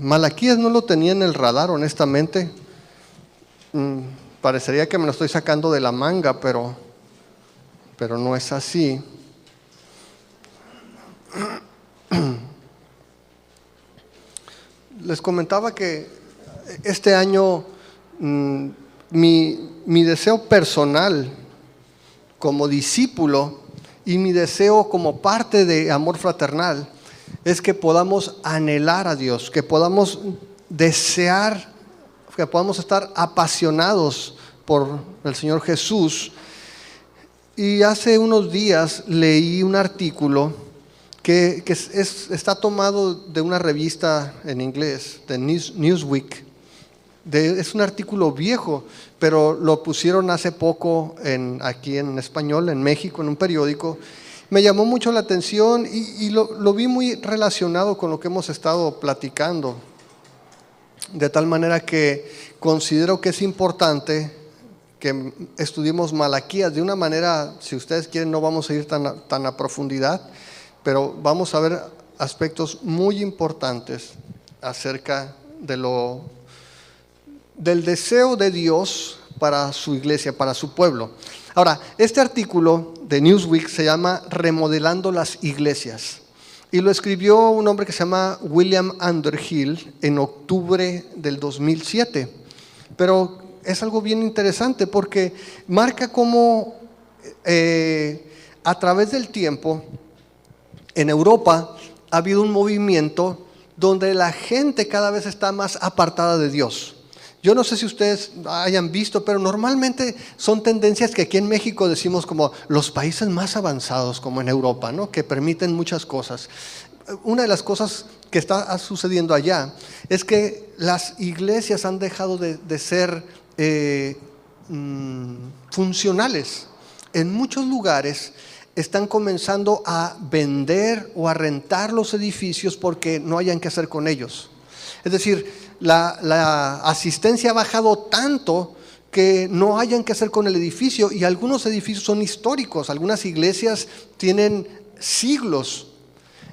Malaquías no lo tenía en el radar, honestamente. Parecería que me lo estoy sacando de la manga, pero no es así. Les comentaba que este año mi deseo personal como discípulo y mi deseo como parte de Amor Fraternal es que podamos anhelar a Dios, que podamos desear, que podamos estar apasionados por el Señor Jesús. Y hace unos días leí un artículo que está tomado de una revista en inglés, de Newsweek. Es un artículo viejo, pero lo pusieron hace poco aquí en español, en México, en un periódico. Me llamó mucho la atención y lo vi muy relacionado con lo que hemos estado platicando. De tal manera que considero que es importante que estudiemos Malaquías de una manera, si ustedes quieren, no vamos a ir tan a profundidad, pero vamos a ver aspectos muy importantes acerca del deseo de Dios para su iglesia, para su pueblo. Ahora, este artículo de Newsweek se llama Remodelando las iglesias y lo escribió un hombre que se llama William Underhill en octubre del 2007. Pero es algo bien interesante porque marca cómo a través del tiempo en Europa ha habido un movimiento donde la gente cada vez está más apartada de Dios. Yo no sé si ustedes hayan visto, pero normalmente son tendencias que aquí en México decimos como los países más avanzados, como en Europa, ¿no? Que permiten muchas cosas. Una de las cosas que está sucediendo allá es que las iglesias han dejado de ser funcionales. En muchos lugares están comenzando a vender o a rentar los edificios porque no hayan qué hacer con ellos. Es decir, la asistencia ha bajado tanto que no hayan que hacer con el edificio, y algunos edificios son históricos, algunas iglesias tienen siglos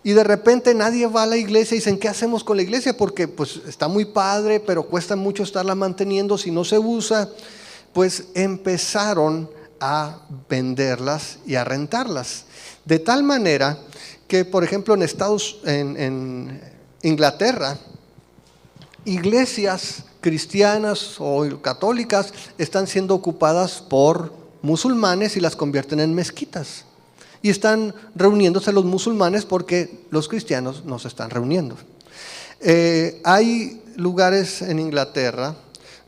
y de repente nadie va a la iglesia y dicen, ¿qué hacemos con la iglesia? Porque pues está muy padre, pero cuesta mucho estarla manteniendo si no se usa. Pues empezaron a venderlas y a rentarlas, de tal manera que, por ejemplo, en Inglaterra, iglesias cristianas o católicas están siendo ocupadas por musulmanes y las convierten en mezquitas. Y están reuniéndose los musulmanes porque los cristianos no se están reuniendo. Hay lugares en Inglaterra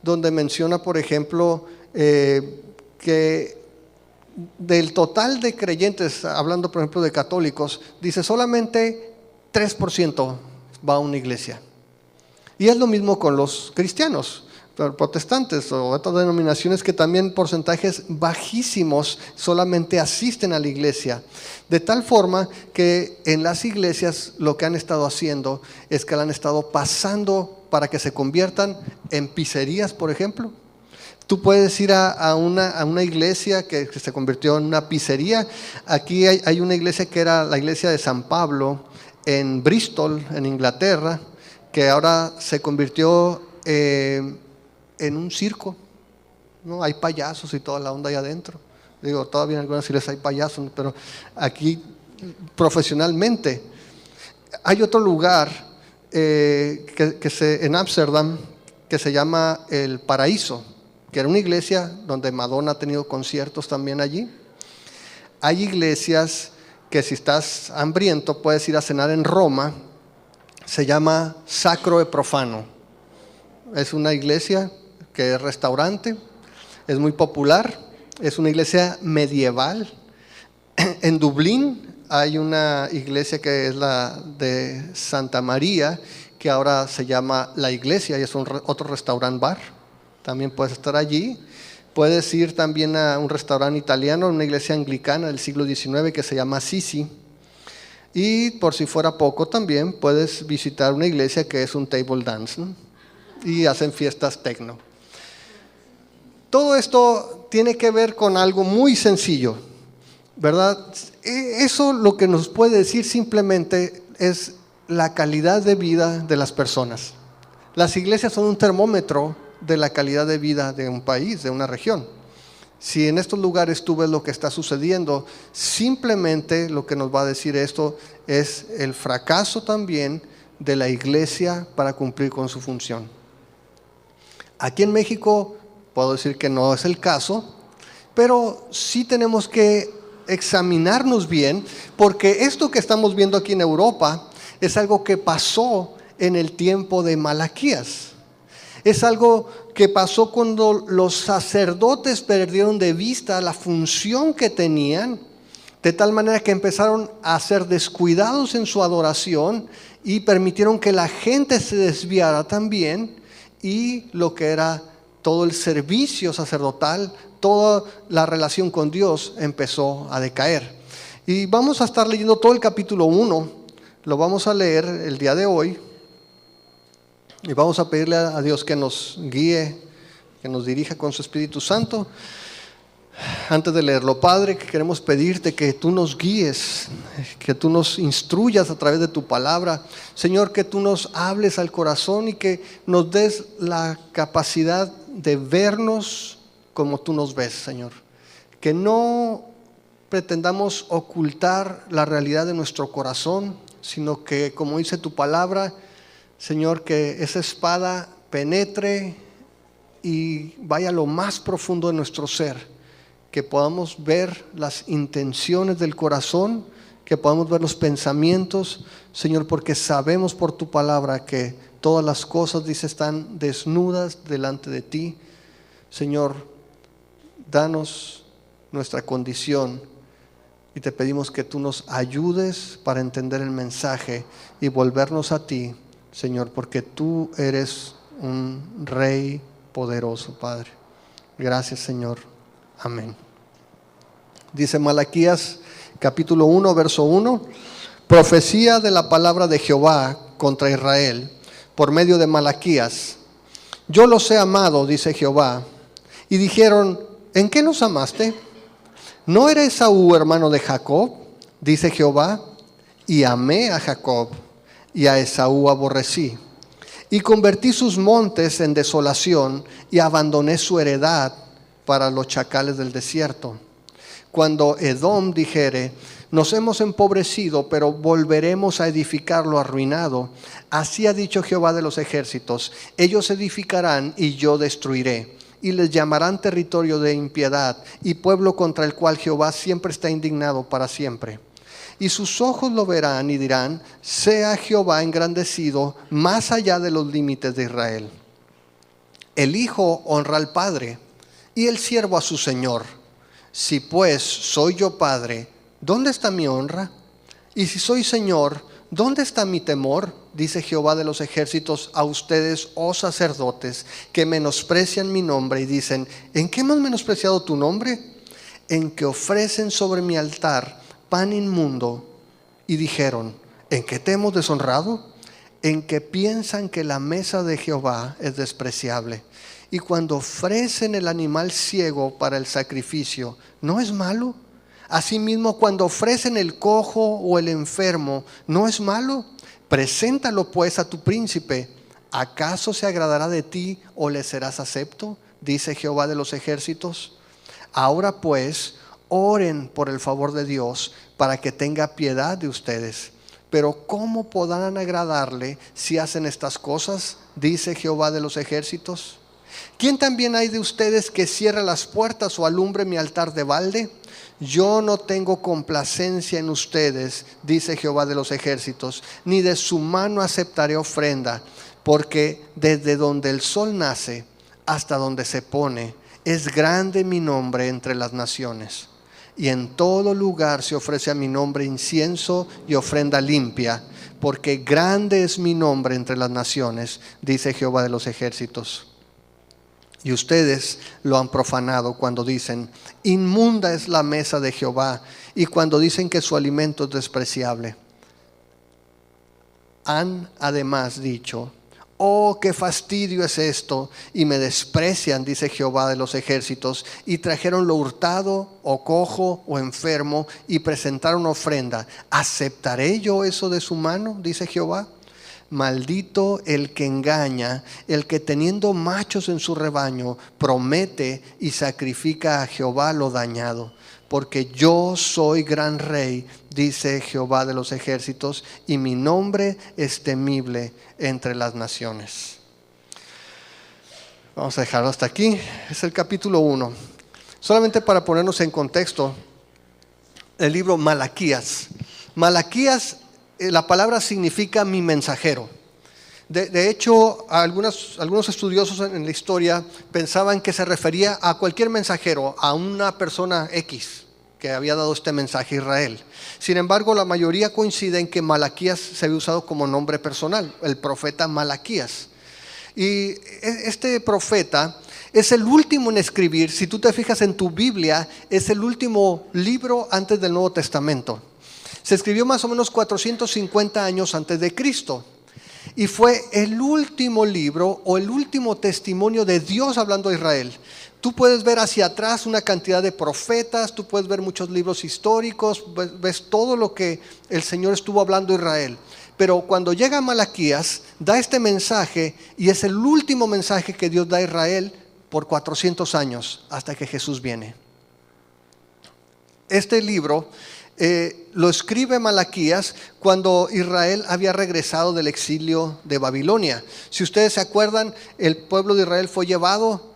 donde menciona, por ejemplo, que del total de creyentes, hablando por ejemplo de católicos, dice solamente 3% va a una iglesia. Y es lo mismo con los cristianos, protestantes o otras denominaciones, que también porcentajes bajísimos solamente asisten a la iglesia. De tal forma que en las iglesias lo que han estado haciendo es que la han estado pasando para que se conviertan en pizzerías, por ejemplo. Tú puedes ir a una iglesia que se convirtió en una pizzería. Aquí hay una iglesia que era la iglesia de San Pablo en Bristol, en Inglaterra, que ahora se convirtió en un circo, ¿no? Hay payasos y toda la onda ahí adentro. Digo, todavía en algunas iglesias hay payasos, pero aquí profesionalmente. Hay otro lugar en Ámsterdam que se llama El Paraíso, que era una iglesia donde Madonna ha tenido conciertos también allí. Hay iglesias que si estás hambriento puedes ir a cenar en Roma. Se llama Sacro e Profano. Es una iglesia que es restaurante, es muy popular, es una iglesia medieval. En Dublín hay una iglesia que es la de Santa María, que ahora se llama La Iglesia y es otro restaurant bar. También puedes estar allí. Puedes ir también a un restaurante italiano, una iglesia anglicana del siglo XIX que se llama Assisi. Y por si fuera poco también puedes visitar una iglesia que es un table dance, ¿no? Y hacen fiestas techno. Todo esto tiene que ver con algo muy sencillo, ¿verdad? Eso lo que nos puede decir simplemente es la calidad de vida de las personas. Las iglesias son un termómetro de la calidad de vida de un país, de una región. Si en estos lugares tú ves lo que está sucediendo, simplemente lo que nos va a decir esto es el fracaso también de la iglesia para cumplir con su función. Aquí en México puedo decir que no es el caso, pero sí tenemos que examinarnos bien, porque esto que estamos viendo aquí en Europa es algo que pasó en el tiempo de Malaquías. Es algo que pasó cuando los sacerdotes perdieron de vista la función que tenían, de tal manera que empezaron a ser descuidados en su adoración y permitieron que la gente se desviara también, y lo que era todo el servicio sacerdotal, toda la relación con Dios empezó a decaer. Y vamos a estar leyendo todo el capítulo 1, lo vamos a leer el día de hoy. Y vamos a pedirle a Dios que nos guíe, que nos dirija con su Espíritu Santo. Antes de leerlo, Padre, que queremos pedirte que tú nos guíes, que tú nos instruyas a través de tu palabra. Señor, que tú nos hables al corazón y que nos des la capacidad de vernos como tú nos ves, Señor. Que no pretendamos ocultar la realidad de nuestro corazón, sino que, como dice tu palabra, Señor, que esa espada penetre y vaya a lo más profundo de nuestro ser, que podamos ver las intenciones del corazón, que podamos ver los pensamientos, Señor, porque sabemos por tu palabra que todas las cosas, dice, están desnudas delante de ti. Señor, danos nuestra condición y te pedimos que tú nos ayudes para entender el mensaje y volvernos a ti, Señor, porque tú eres un Rey poderoso, Padre. Gracias, Señor. Amén. Dice Malaquías capítulo 1, verso 1, profecía de la palabra de Jehová contra Israel por medio de Malaquías. Yo los he amado, dice Jehová. Y dijeron, ¿en qué nos amaste? ¿No era Esaú hermano de Jacob? Dice Jehová, y amé a Jacob, y a Esaú aborrecí, y convertí sus montes en desolación, y abandoné su heredad para los chacales del desierto. Cuando Edom dijere, nos hemos empobrecido, pero volveremos a edificar lo arruinado, así ha dicho Jehová de los ejércitos, ellos edificarán y yo destruiré, y les llamarán territorio de impiedad, y pueblo contra el cual Jehová siempre está indignado para siempre. Y sus ojos lo verán y dirán, sea Jehová engrandecido más allá de los límites de Israel. El hijo honra al padre, y el siervo a su señor. Si pues soy yo padre, ¿dónde está mi honra? Y si soy señor, ¿dónde está mi temor? Dice Jehová de los ejércitos a ustedes, oh sacerdotes, que menosprecian mi nombre y dicen, ¿en qué hemos menospreciado tu nombre? En que ofrecen sobre mi altar pan inmundo. Y dijeron, ¿en qué te hemos deshonrado? En que piensan que la mesa de Jehová es despreciable. Y cuando ofrecen el animal ciego para el sacrificio, ¿no es malo? Asimismo, cuando ofrecen el cojo o el enfermo, ¿no es malo? Preséntalo pues a tu príncipe. ¿Acaso se agradará de ti o le serás acepto? Dice Jehová de los ejércitos. Ahora pues, oren por el favor de Dios para que tenga piedad de ustedes. Pero ¿cómo podrán agradarle si hacen estas cosas? Dice Jehová de los ejércitos. ¿Quién también hay de ustedes que cierre las puertas o alumbre mi altar de balde? Yo no tengo complacencia en ustedes, dice Jehová de los ejércitos, ni de su mano aceptaré ofrenda, porque desde donde el sol nace hasta donde se pone, es grande mi nombre entre las naciones. Y en todo lugar se ofrece a mi nombre incienso y ofrenda limpia, porque grande es mi nombre entre las naciones, dice Jehová de los ejércitos. Y ustedes lo han profanado cuando dicen, inmunda es la mesa de Jehová, y cuando dicen que su alimento es despreciable. Han además dicho, oh, qué fastidio es esto, y me desprecian, dice Jehová de los ejércitos, y trajeron lo hurtado, o cojo, o enfermo, y presentaron ofrenda. ¿Aceptaré yo eso de su mano? Dice Jehová. maldito el que engaña, el que teniendo machos en su rebaño, promete y sacrifica a Jehová lo dañado. Porque yo soy gran rey, dice Jehová de los ejércitos, y mi nombre es temible entre las naciones. Vamos a dejarlo hasta aquí. Es el capítulo 1. Solamente para ponernos en contexto, el libro Malaquías. Malaquías, la palabra significa mi mensajero. De hecho, algunos estudiosos en la historia pensaban que se refería a cualquier mensajero, a una persona X que había dado este mensaje a Israel. Sin embargo, la mayoría coincide en que Malaquías se había usado como nombre personal, el profeta Malaquías. Y este profeta es el último en escribir. Si tú te fijas en tu Biblia, es el último libro antes del Nuevo Testamento. Se escribió más o menos 450 años antes de Cristo. Y fue el último libro o el último testimonio de Dios hablando a Israel. Tú puedes ver hacia atrás una cantidad de profetas, tú puedes ver muchos libros históricos, ves todo lo que el Señor estuvo hablando a Israel. Pero cuando llega Malaquías, da este mensaje y es el último mensaje que Dios da a Israel por 400 años hasta que Jesús viene. Este libro lo escribe Malaquías cuando Israel había regresado del exilio de Babilonia. Si ustedes se acuerdan, el pueblo de Israel fue llevado,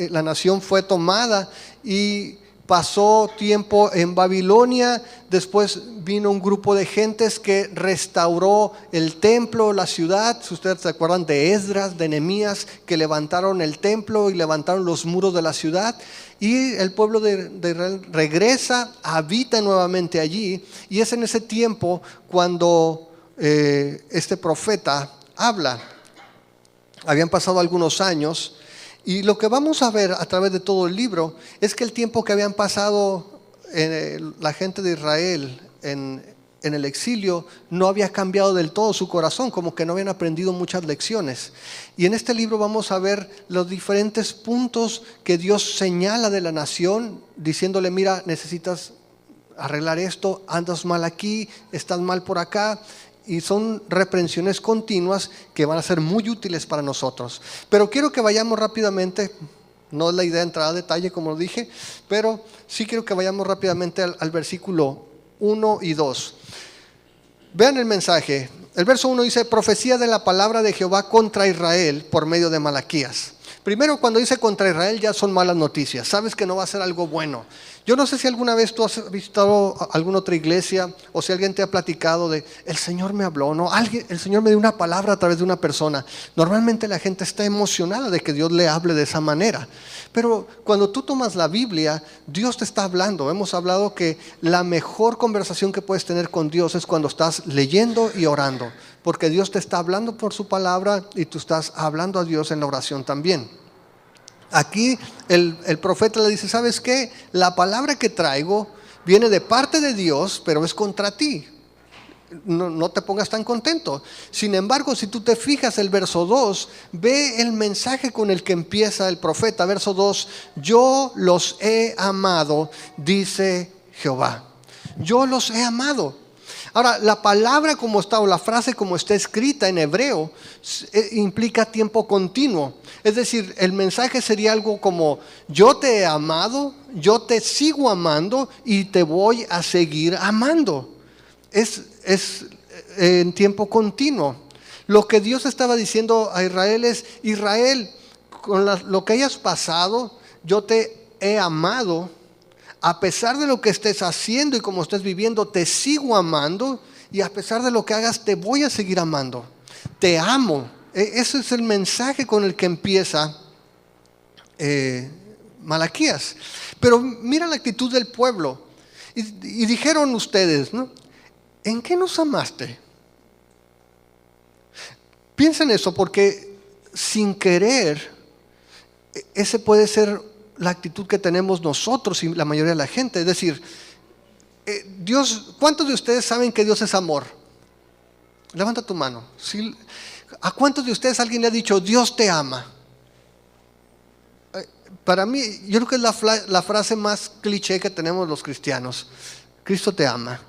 la nación fue tomada y pasó tiempo en Babilonia. Después vino un grupo de gentes que restauró el templo, la ciudad. Si ustedes se acuerdan de Esdras, de Nehemías, que levantaron el templo y levantaron los muros de la ciudad. Y el pueblo de Israel regresa, habita nuevamente allí. Y es en ese tiempo cuando este profeta habla. Habían pasado algunos años. Y lo que vamos a ver a través de todo el libro es que el tiempo que habían pasado la gente de Israel en el exilio no había cambiado del todo su corazón, como que no habían aprendido muchas lecciones. Y en este libro vamos a ver los diferentes puntos que Dios señala de la nación, diciéndole: mira, necesitas arreglar esto, andas mal aquí, estás mal por acá. Y son reprensiones continuas que van a ser muy útiles para nosotros. Pero quiero que vayamos rápidamente, no es la idea de entrar a detalle como lo dije, pero sí quiero que vayamos rápidamente al versículo 1 y 2. Vean el mensaje. El verso 1 dice: profecía de la palabra de Jehová contra Israel por medio de Malaquías. Primero, cuando dice contra Israel ya son malas noticias, sabes que no va a ser algo bueno. Yo no sé si alguna vez tú has visitado alguna otra iglesia o si alguien te ha platicado de el Señor me habló, ¿no? El Señor me dio una palabra a través de una persona. Normalmente la gente está emocionada de que Dios le hable de esa manera. Pero cuando tú tomas la Biblia, Dios te está hablando. Hemos hablado que la mejor conversación que puedes tener con Dios es cuando estás leyendo y orando, porque Dios te está hablando por su palabra y tú estás hablando a Dios en la oración también. Aquí el profeta le dice: ¿sabes qué? La palabra que traigo viene de parte de Dios, pero es contra ti. No te pongas tan contento. Sin embargo, si tú te fijas el verso 2, ve el mensaje con el que empieza el profeta. Verso 2: yo los he amado, dice Jehová. Yo los he amado. Ahora, la palabra como está, o la frase como está escrita en hebreo, implica tiempo continuo. Es decir, el mensaje sería algo como: yo te he amado, yo te sigo amando y te voy a seguir amando. Es en tiempo continuo. Lo que Dios estaba diciendo a Israel es: Israel, con lo que hayas pasado, yo te he amado. A pesar de lo que estés haciendo y como estés viviendo, te sigo amando, y a pesar de lo que hagas, te voy a seguir amando. Te amo. Ese es el mensaje con el que empieza Malaquías. Pero mira la actitud del pueblo. Y dijeron ustedes, ¿no? ¿En qué nos amaste? Piensa en eso, porque sin querer, ese puede ser la actitud que tenemos nosotros y la mayoría de la gente. Es decir, Dios, ¿cuántos de ustedes saben que Dios es amor? Levanta tu mano. ¿Sí? ¿A cuántos de ustedes alguien le ha dicho Dios te ama? Para mí, yo creo que es la frase más cliché que tenemos los cristianos. Cristo te ama.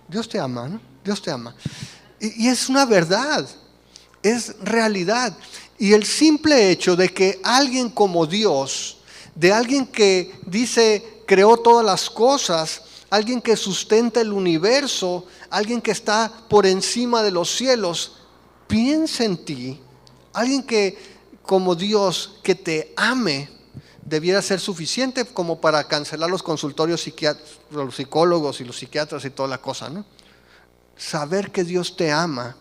Dios te ama, ¿no? Dios te ama. Y es una verdad, es realidad. Y el simple hecho de que alguien como Dios, de alguien que dice creó todas las cosas, alguien que sustenta el universo, alguien que está por encima de los cielos, piensa en ti, alguien que como Dios que te ame, debiera ser suficiente como para cancelar los consultorios los psicólogos y los psiquiatras y toda la cosa, ¿no? Saber que Dios te ama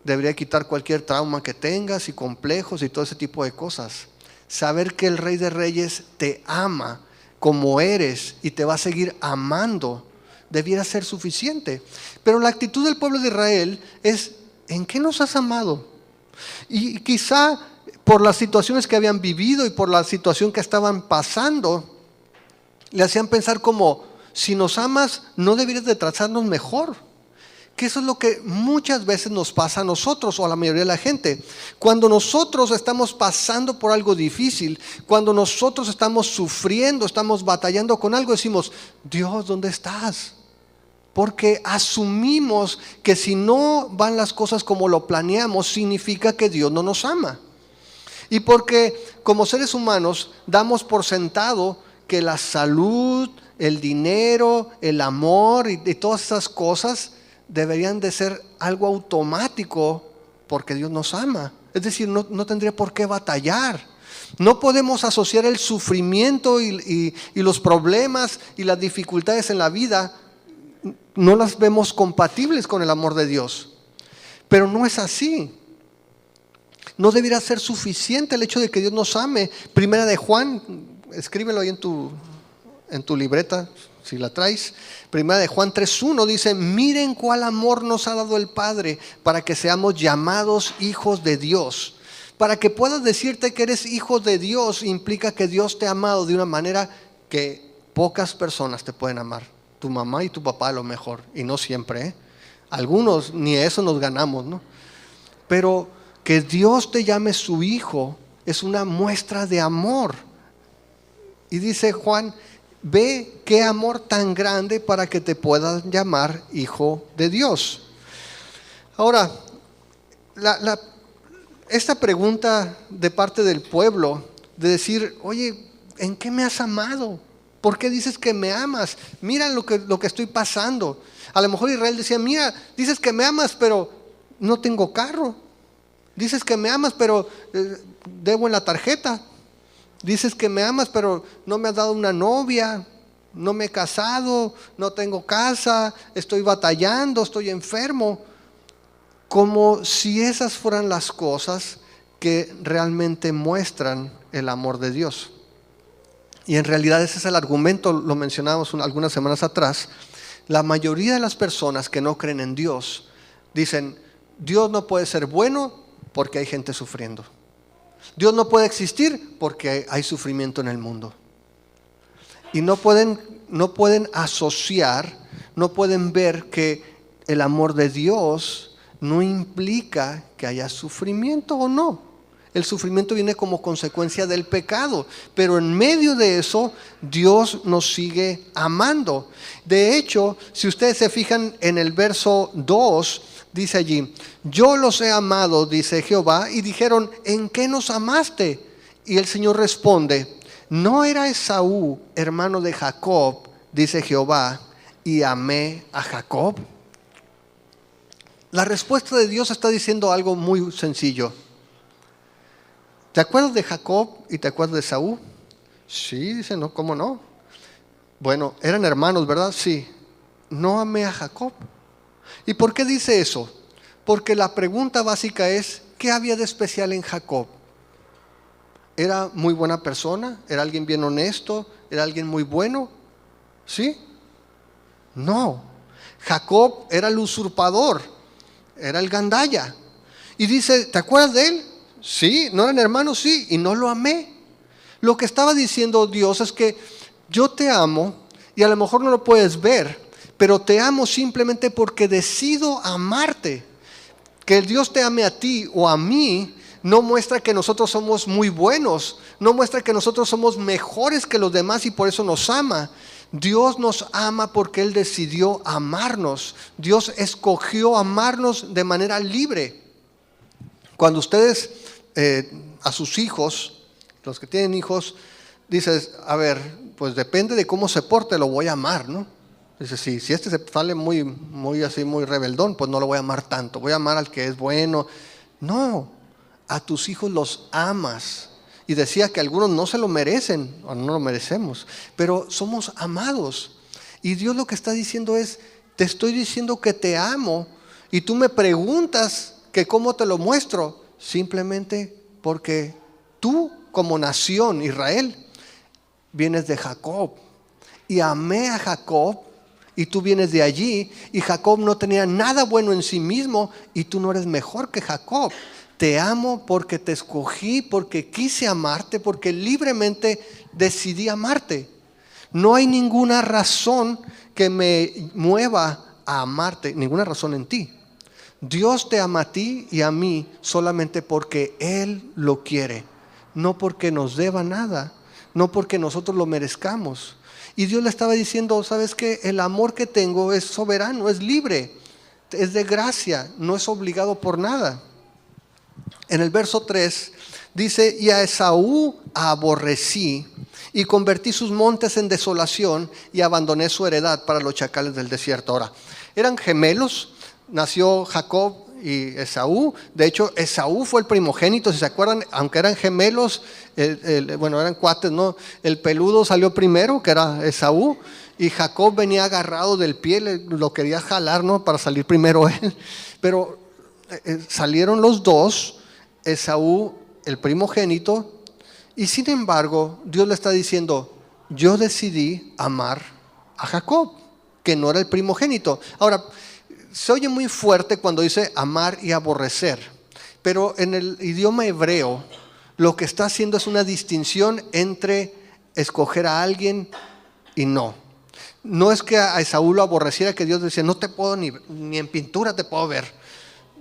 debería quitar cualquier trauma que tengas y complejos y todo ese tipo de cosas. Saber que el Rey de Reyes te ama como eres y te va a seguir amando debiera ser suficiente. Pero la actitud del pueblo de Israel es: ¿en qué nos has amado? Y quizá por las situaciones que habían vivido y por la situación que estaban pasando, le hacían pensar como: si nos amas, no deberías de tratarnos mejor. Que eso es lo que muchas veces nos pasa a nosotros o a la mayoría de la gente. Cuando nosotros estamos pasando por algo difícil, cuando nosotros estamos sufriendo, estamos batallando con algo, decimos: Dios, ¿dónde estás? Porque asumimos que si no van las cosas como lo planeamos, significa que Dios no nos ama. Y porque como seres humanos damos por sentado que la salud, el dinero, el amor y todas esas cosas deberían de ser algo automático porque Dios nos ama. Es decir, no tendría por qué batallar. No podemos asociar el sufrimiento y los problemas y las dificultades en la vida, no las vemos compatibles con el amor de Dios. Pero no es así. No debería ser suficiente el hecho de que Dios nos ame. Primera de Juan, escríbelo ahí en tu libreta, si la traes. Primera de Juan 3:1 dice: miren cuál amor nos ha dado el Padre para que seamos llamados hijos de Dios. Para que puedas decirte que eres hijo de Dios, implica que Dios te ha amado de una manera que pocas personas te pueden amar. Tu mamá y tu papá a lo mejor, y no siempre, ¿eh? Algunos ni eso nos ganamos, ¿no? Pero que Dios te llame su hijo es una muestra de amor. Y dice Juan: ve qué amor tan grande para que te puedan llamar hijo de Dios. Ahora, esta pregunta de parte del pueblo, de decir: oye, ¿en qué me has amado? ¿Por qué dices que me amas? Mira lo que estoy pasando. A lo mejor Israel decía: mira, dices que me amas, pero no tengo carro. Dices que me amas, pero debo en la tarjeta. Dices que me amas, pero no me has dado una novia, no me he casado, no tengo casa, estoy batallando, estoy enfermo. Como si esas fueran las cosas que realmente muestran el amor de Dios. Y en realidad ese es el argumento, lo mencionábamos algunas semanas atrás. La mayoría de las personas que no creen en Dios dicen: Dios no puede ser bueno porque hay gente sufriendo. Dios no puede existir porque hay sufrimiento en el mundo. Y no pueden asociar, no pueden ver que el amor de Dios no implica que haya sufrimiento o no. El sufrimiento viene como consecuencia del pecado, pero en medio de eso Dios nos sigue amando. De hecho, si ustedes se fijan en el verso 2, dice allí: yo los he amado, dice Jehová, y dijeron: ¿en qué nos amaste? Y el Señor responde: ¿no era Esaú hermano de Jacob, dice Jehová, y amé a Jacob? La respuesta de Dios está diciendo algo muy sencillo. ¿Te acuerdas de Jacob y te acuerdas de Esaú? Sí, dice, no, ¿cómo no? Bueno, eran hermanos, ¿verdad? Sí. No amé a Jacob. ¿Y por qué dice eso? Porque la pregunta básica es: ¿qué había de especial en Jacob? ¿Era muy buena persona? ¿Era alguien bien honesto? ¿Era alguien muy bueno? ¿Sí? No. Jacob era el usurpador, era el gandalla. Y dice: ¿te acuerdas de él? Sí. ¿No eran hermanos? Sí. Y no lo amé. Lo que estaba diciendo Dios es que yo te amo, y a lo mejor no lo puedes ver, pero te amo simplemente porque decido amarte. Que el Dios te ame a ti o a mí no muestra que nosotros somos muy buenos, no muestra que nosotros somos mejores que los demás y por eso nos ama. Dios nos ama porque Él decidió amarnos. Dios escogió amarnos de manera libre. Cuando ustedes a sus hijos, los que tienen hijos, dices, a ver, pues depende de cómo se porte, lo voy a amar, ¿no? Dice, si este se sale muy así, muy rebeldón, pues no lo voy a amar tanto, voy a amar al que es bueno. No, a tus hijos los amas. Y decía que algunos no se lo merecen, o no lo merecemos, pero somos amados. Y Dios lo que está diciendo es, te estoy diciendo que te amo, y tú me preguntas que cómo te lo muestro, simplemente porque tú como nación, Israel, vienes de Jacob, y amé a Jacob, y tú vienes de allí, y Jacob no tenía nada bueno en sí mismo, y tú no eres mejor que Jacob. Te amo porque te escogí, porque quise amarte, porque libremente decidí amarte. No hay ninguna razón que me mueva a amarte, ninguna razón en ti. Dios te ama a ti y a mí solamente porque Él lo quiere, no porque nos deba nada, no porque nosotros lo merezcamos. Y Dios le estaba diciendo, ¿sabes qué? El amor que tengo es soberano, es libre, es de gracia, no es obligado por nada. En el verso 3 dice, y a Esaú aborrecí y convertí sus montes en desolación y abandoné su heredad para los chacales del desierto. Ahora, eran gemelos, nació Jacob y Esaú. De hecho, Esaú fue el primogénito, si se acuerdan, aunque eran gemelos, bueno, eran cuates, ¿no? El peludo salió primero, que era Esaú, y Jacob venía agarrado del pie, lo quería jalar, ¿no? Para salir primero él. Pero salieron los dos, Esaú, el primogénito, y sin embargo, Dios le está diciendo, yo decidí amar a Jacob, que no era el primogénito. Ahora, se oye muy fuerte cuando dice amar y aborrecer, pero en el idioma hebreo lo que está haciendo es una distinción entre escoger a alguien y no. No es que a Esaú lo aborreciera, que Dios decía, no te puedo ni en pintura te puedo ver.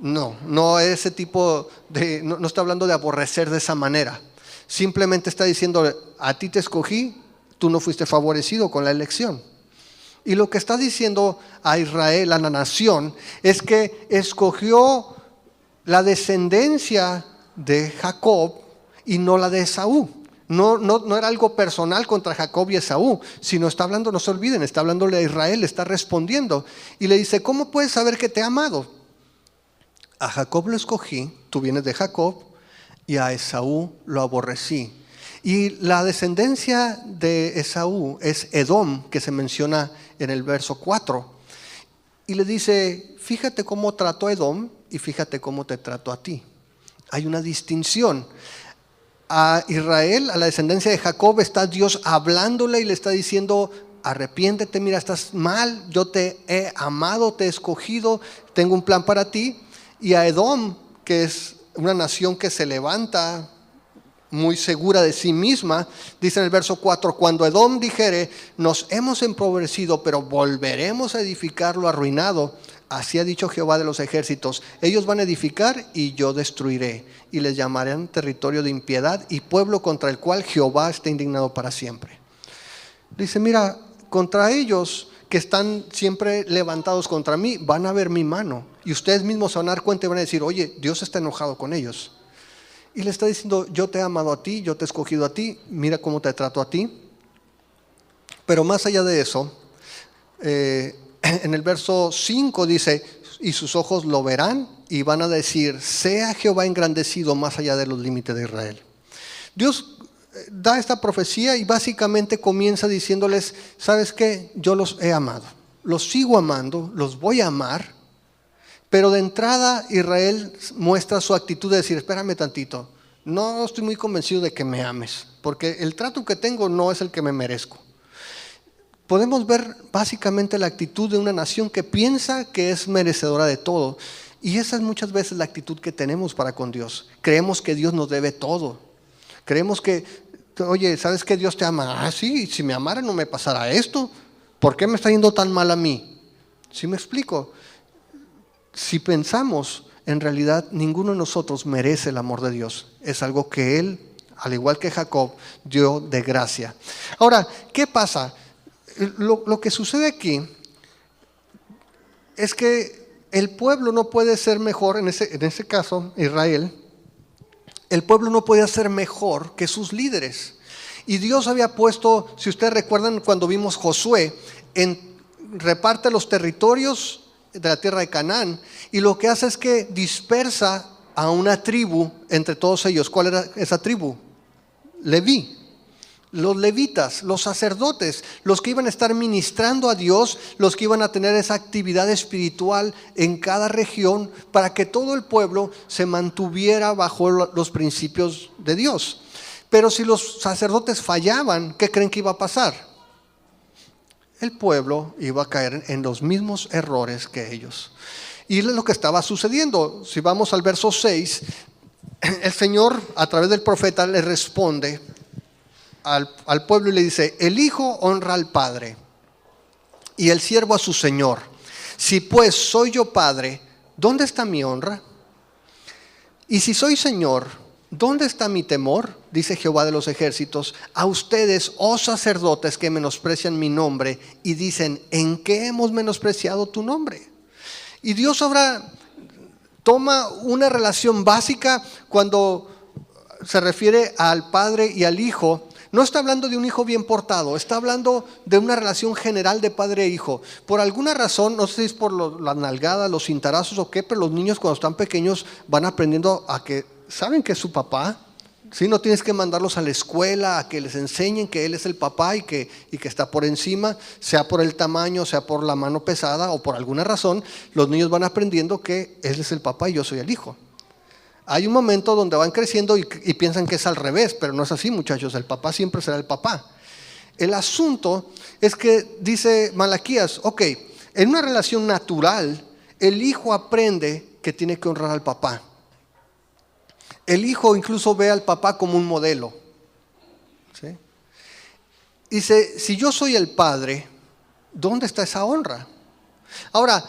No ese tipo de, no está hablando de aborrecer de esa manera. Simplemente está diciendo, a ti te escogí, tú no fuiste favorecido con la elección. Y lo que está diciendo a Israel, a la nación, es que escogió la descendencia de Jacob y no la de Esaú. No era algo personal contra Jacob y Esaú, sino está hablando, no se olviden, está hablándole a Israel, está respondiendo. Y le dice, ¿cómo puedes saber que te he amado? A Jacob lo escogí, tú vienes de Jacob, y a Esaú lo aborrecí. Y la descendencia de Esaú es Edom, que se menciona en el verso 4. Y le dice, fíjate cómo trató a Edom y fíjate cómo te trató a ti. Hay una distinción. A Israel, a la descendencia de Jacob, está Dios hablándole y le está diciendo, arrepiéntete, mira, estás mal, yo te he amado, te he escogido, tengo un plan para ti. Y a Edom, que es una nación que se levanta muy segura de sí misma, dice en el verso 4, cuando Edom dijere, nos hemos empobrecido, pero volveremos a edificar lo arruinado, así ha dicho Jehová de los ejércitos, ellos van a edificar y yo destruiré, y les llamarán territorio de impiedad y pueblo contra el cual Jehová está indignado para siempre. Dice, mira, contra ellos que están siempre levantados contra mí, van a ver mi mano, y ustedes mismos se van a dar cuenta y van a decir, oye, Dios está enojado con ellos. Y le está diciendo, yo te he amado a ti, yo te he escogido a ti, mira cómo te trato a ti. Pero más allá de eso, en el verso 5 dice, y sus ojos lo verán y van a decir, sea Jehová engrandecido más allá de los límites de Israel. Dios da esta profecía y básicamente comienza diciéndoles, ¿sabes qué? Yo los he amado, los sigo amando, los voy a amar. Pero de entrada Israel muestra su actitud de decir, espérame tantito, no estoy muy convencido de que me ames, porque el trato que tengo no es el que me merezco. Podemos ver básicamente la actitud de una nación que piensa que es merecedora de todo. Y esa es muchas veces la actitud que tenemos para con Dios. Creemos que Dios nos debe todo. Creemos que, oye, ¿sabes que Dios te ama? Ah, sí, si me amara no me pasara esto. ¿Por qué me está yendo tan mal a mí? ¿Sí me explico? Si pensamos, en realidad ninguno de nosotros merece el amor de Dios. Es algo que Él, al igual que Jacob, dio de gracia. Ahora, ¿qué pasa? Lo que sucede aquí es que el pueblo no puede ser mejor, en ese caso, Israel, el pueblo no podía ser mejor que sus líderes. Y Dios había puesto, si ustedes recuerdan cuando vimos Josué, reparte los territorios de la tierra de Canaán, y lo que hace es que dispersa a una tribu entre todos ellos. ¿Cuál era esa tribu? Leví. Los levitas, los sacerdotes, los que iban a estar ministrando a Dios, los que iban a tener esa actividad espiritual en cada región para que todo el pueblo se mantuviera bajo los principios de Dios. Pero si los sacerdotes fallaban, ¿qué creen que iba a pasar? El pueblo iba a caer en los mismos errores que ellos. Y es lo que estaba sucediendo. Si vamos al verso 6, el Señor a través del profeta le responde al pueblo y le dice: el hijo honra al padre y el siervo a su señor. Si pues soy yo padre, ¿dónde está mi honra? Y si soy señor, ¿dónde está mi temor? Dice Jehová de los ejércitos. A ustedes, oh sacerdotes, que menosprecian mi nombre y dicen: ¿en qué hemos menospreciado tu nombre? Y Dios ahora toma una relación básica cuando se refiere al padre y al hijo. No está hablando de un hijo bien portado, está hablando de una relación general de padre e hijo. Por alguna razón, no sé si es por las nalgadas, los cintarazos o qué, pero los niños cuando están pequeños van aprendiendo a que saben que es su papá. ¿Sí? No tienes que mandarlos a la escuela a que les enseñen que él es el papá y que está por encima, sea por el tamaño, sea por la mano pesada o por alguna razón. Los niños van aprendiendo que él es el papá y yo soy el hijo. Hay un momento donde van creciendo y piensan que es al revés, pero no es así, muchachos. El papá siempre será el papá. El asunto es que dice Malaquías, ok, en una relación natural, el hijo aprende que tiene que honrar al papá. El hijo incluso ve al papá como un modelo. ¿Sí? Dice, si yo soy el padre, ¿dónde está esa honra? Ahora,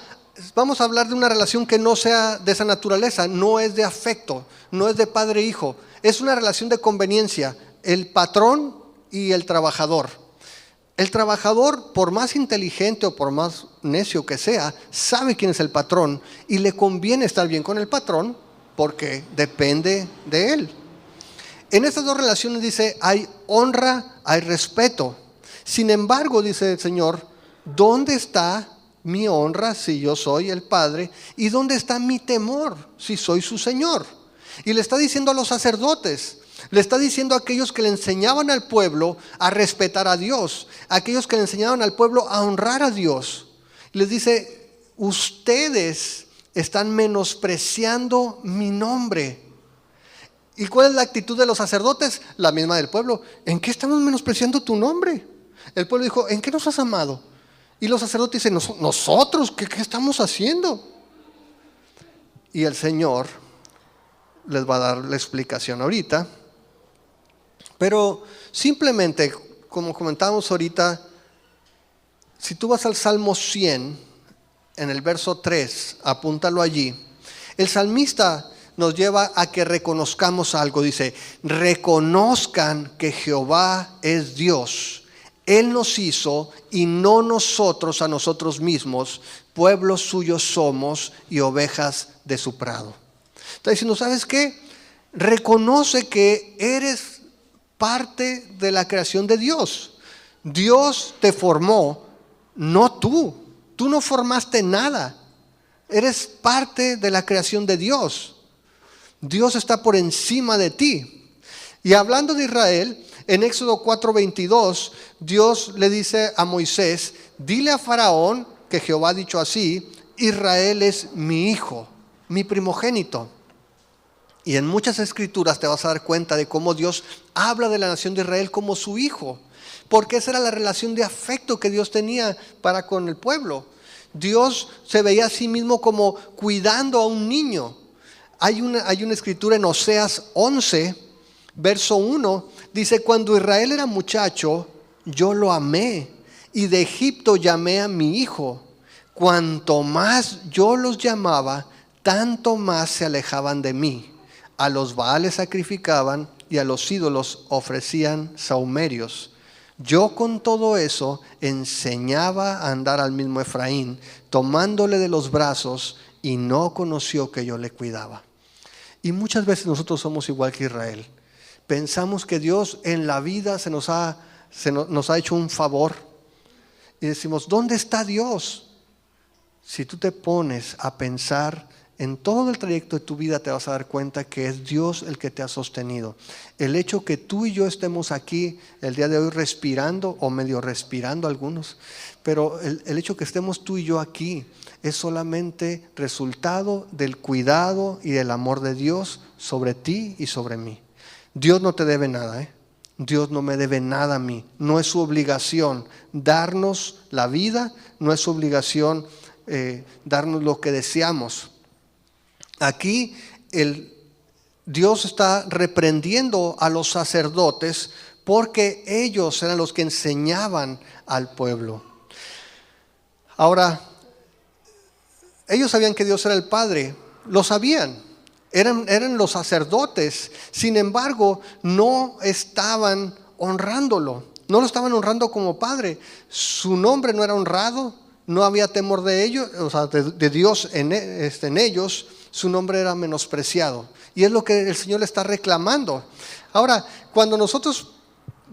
vamos a hablar de una relación que no sea de esa naturaleza, no es de afecto, no es de padre e hijo, es una relación de conveniencia, el patrón y el trabajador. El trabajador, por más inteligente o por más necio que sea, sabe quién es el patrón y le conviene estar bien con el patrón porque depende de él. En estas dos relaciones dice, hay honra, hay respeto. Sin embargo, dice el Señor, ¿dónde está mi honra si yo soy el padre? ¿Y dónde está mi temor si soy su Señor? Y le está diciendo a los sacerdotes, le está diciendo a aquellos que le enseñaban al pueblo a respetar a Dios, a aquellos que le enseñaban al pueblo a honrar a Dios. Les dice, ustedes están menospreciando mi nombre. ¿Y cuál es la actitud de los sacerdotes? La misma del pueblo. ¿En qué estamos menospreciando tu nombre? El pueblo dijo, ¿en qué nos has amado? Y los sacerdotes dicen, nosotros, ¿qué estamos haciendo? Y el Señor les va a dar la explicación ahorita. Pero simplemente, como comentábamos ahorita, si tú vas al Salmo 100, en el verso 3, apúntalo allí. El salmista nos lleva a que reconozcamos algo. Dice, reconozcan que Jehová es Dios. Él nos hizo y no nosotros a nosotros mismos. Pueblo suyo somos y ovejas de su prado. Está diciendo, ¿sabes qué? Reconoce que eres parte de la creación de Dios. Dios te formó, no tú. Tú no formaste nada. Eres parte de la creación de Dios. Dios está por encima de ti. Y hablando de Israel, en Éxodo 4:22, Dios le dice a Moisés, dile a Faraón que Jehová ha dicho así, Israel es mi hijo, mi primogénito. Y en muchas escrituras te vas a dar cuenta de cómo Dios habla de la nación de Israel como su hijo, porque esa era la relación de afecto que Dios tenía para con el pueblo. Dios se veía a sí mismo como cuidando a un niño. Hay una escritura en Oseas 11, verso 1, dice, cuando Israel era muchacho, yo lo amé, y de Egipto llamé a mi hijo. Cuanto más yo los llamaba, tanto más se alejaban de mí. A los Baales sacrificaban y a los ídolos ofrecían sahumerios. Yo con todo eso enseñaba a andar al mismo Efraín, tomándole de los brazos, y no conoció que yo le cuidaba. Y muchas veces nosotros somos igual que Israel. Pensamos que Dios en la vida nos ha hecho un favor. Y decimos, ¿dónde está Dios? Si tú te pones a pensar en todo el trayecto de tu vida, te vas a dar cuenta que es Dios el que te ha sostenido. El hecho que tú y yo estemos aquí el día de hoy respirando, o medio respirando algunos, pero el hecho que estemos tú y yo aquí es solamente resultado del cuidado y del amor de Dios sobre ti y sobre mí. Dios no te debe nada, Dios no me debe nada a mí. No es su obligación darnos la vida, no es su obligación darnos lo que deseamos. Aquí Dios está reprendiendo a los sacerdotes porque ellos eran los que enseñaban al pueblo. Ahora, ellos sabían que Dios era el Padre, lo sabían, eran los sacerdotes. Sin embargo, no estaban honrándolo, no lo estaban honrando como Padre. Su nombre no era honrado, no había temor de ellos, o sea, de Dios en ellos. Su nombre era menospreciado. Y es lo que el Señor le está reclamando. Ahora, cuando nosotros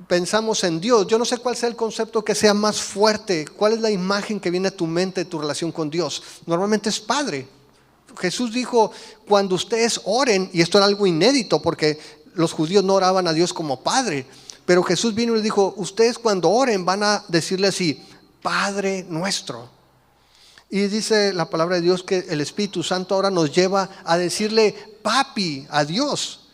pensamos en Dios, yo no sé cuál sea el concepto que sea más fuerte, cuál es la imagen que viene a tu mente de tu relación con Dios. Normalmente es Padre. Jesús dijo, cuando ustedes oren, y esto era algo inédito porque los judíos no oraban a Dios como Padre, pero Jesús vino y les dijo, ustedes cuando oren van a decirle así, Padre nuestro. Y dice la palabra de Dios que el Espíritu Santo ahora nos lleva a decirle papi a Dios.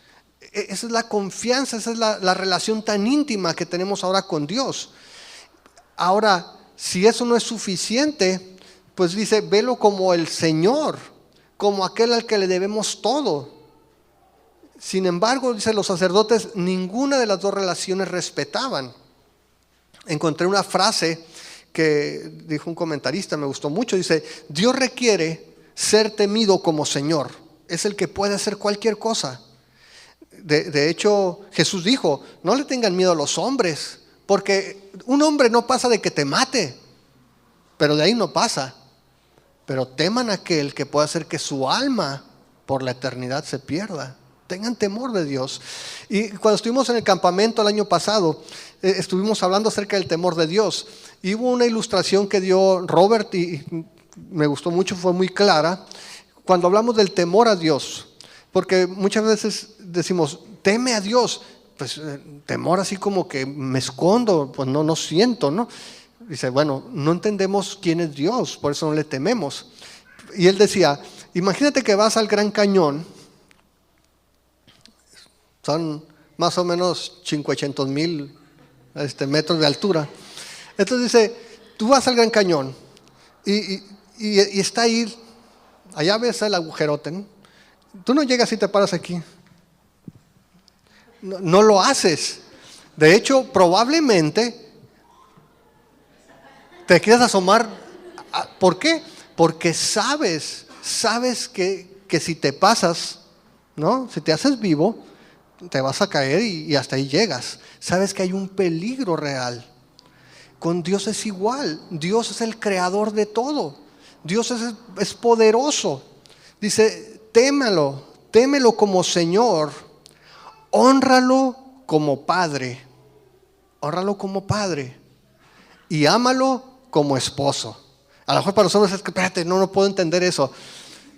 Esa es la confianza, esa es la relación tan íntima que tenemos ahora con Dios. Ahora, si eso no es suficiente, pues dice, velo como el Señor, como aquel al que le debemos todo. Sin embargo, dice, los sacerdotes ninguna de las dos relaciones respetaban. Encontré una frase que dijo un comentarista, me gustó mucho, dice, Dios requiere ser temido como Señor, es el que puede hacer cualquier cosa. De hecho, Jesús dijo, no le tengan miedo a los hombres, porque un hombre no pasa de que te mate, pero de ahí no pasa. Pero teman a aquel que puede hacer que su alma por la eternidad se pierda. Tengan temor de Dios. Y cuando estuvimos en el campamento el año pasado, estuvimos hablando acerca del temor de Dios. Y hubo una ilustración que dio Robert y me gustó mucho, fue muy clara, cuando hablamos del temor a Dios. Porque muchas veces decimos, teme a Dios. Pues temor así como que me escondo, pues no siento, ¿no? Dice, bueno, no entendemos quién es Dios, por eso no le tememos. Y él decía, imagínate que vas al Gran Cañón, son más o menos 500,000 metros de altura. Entonces dice, tú vas al Gran Cañón y está ahí, allá ves el agujerote, ¿no? Tú no llegas y te paras aquí. No lo haces. De hecho, probablemente te quieres asomar. ¿Por qué? Porque sabes que si te pasas, ¿no? Si te haces vivo, te vas a caer y hasta ahí llegas. Sabes que hay un peligro real. Con Dios es igual. Dios es el creador de todo. Dios es poderoso. Dice, témelo como Señor, hónralo como Padre. Hónralo como Padre. Y ámalo como esposo. A lo mejor para nosotros es que, espérate, no puedo entender eso.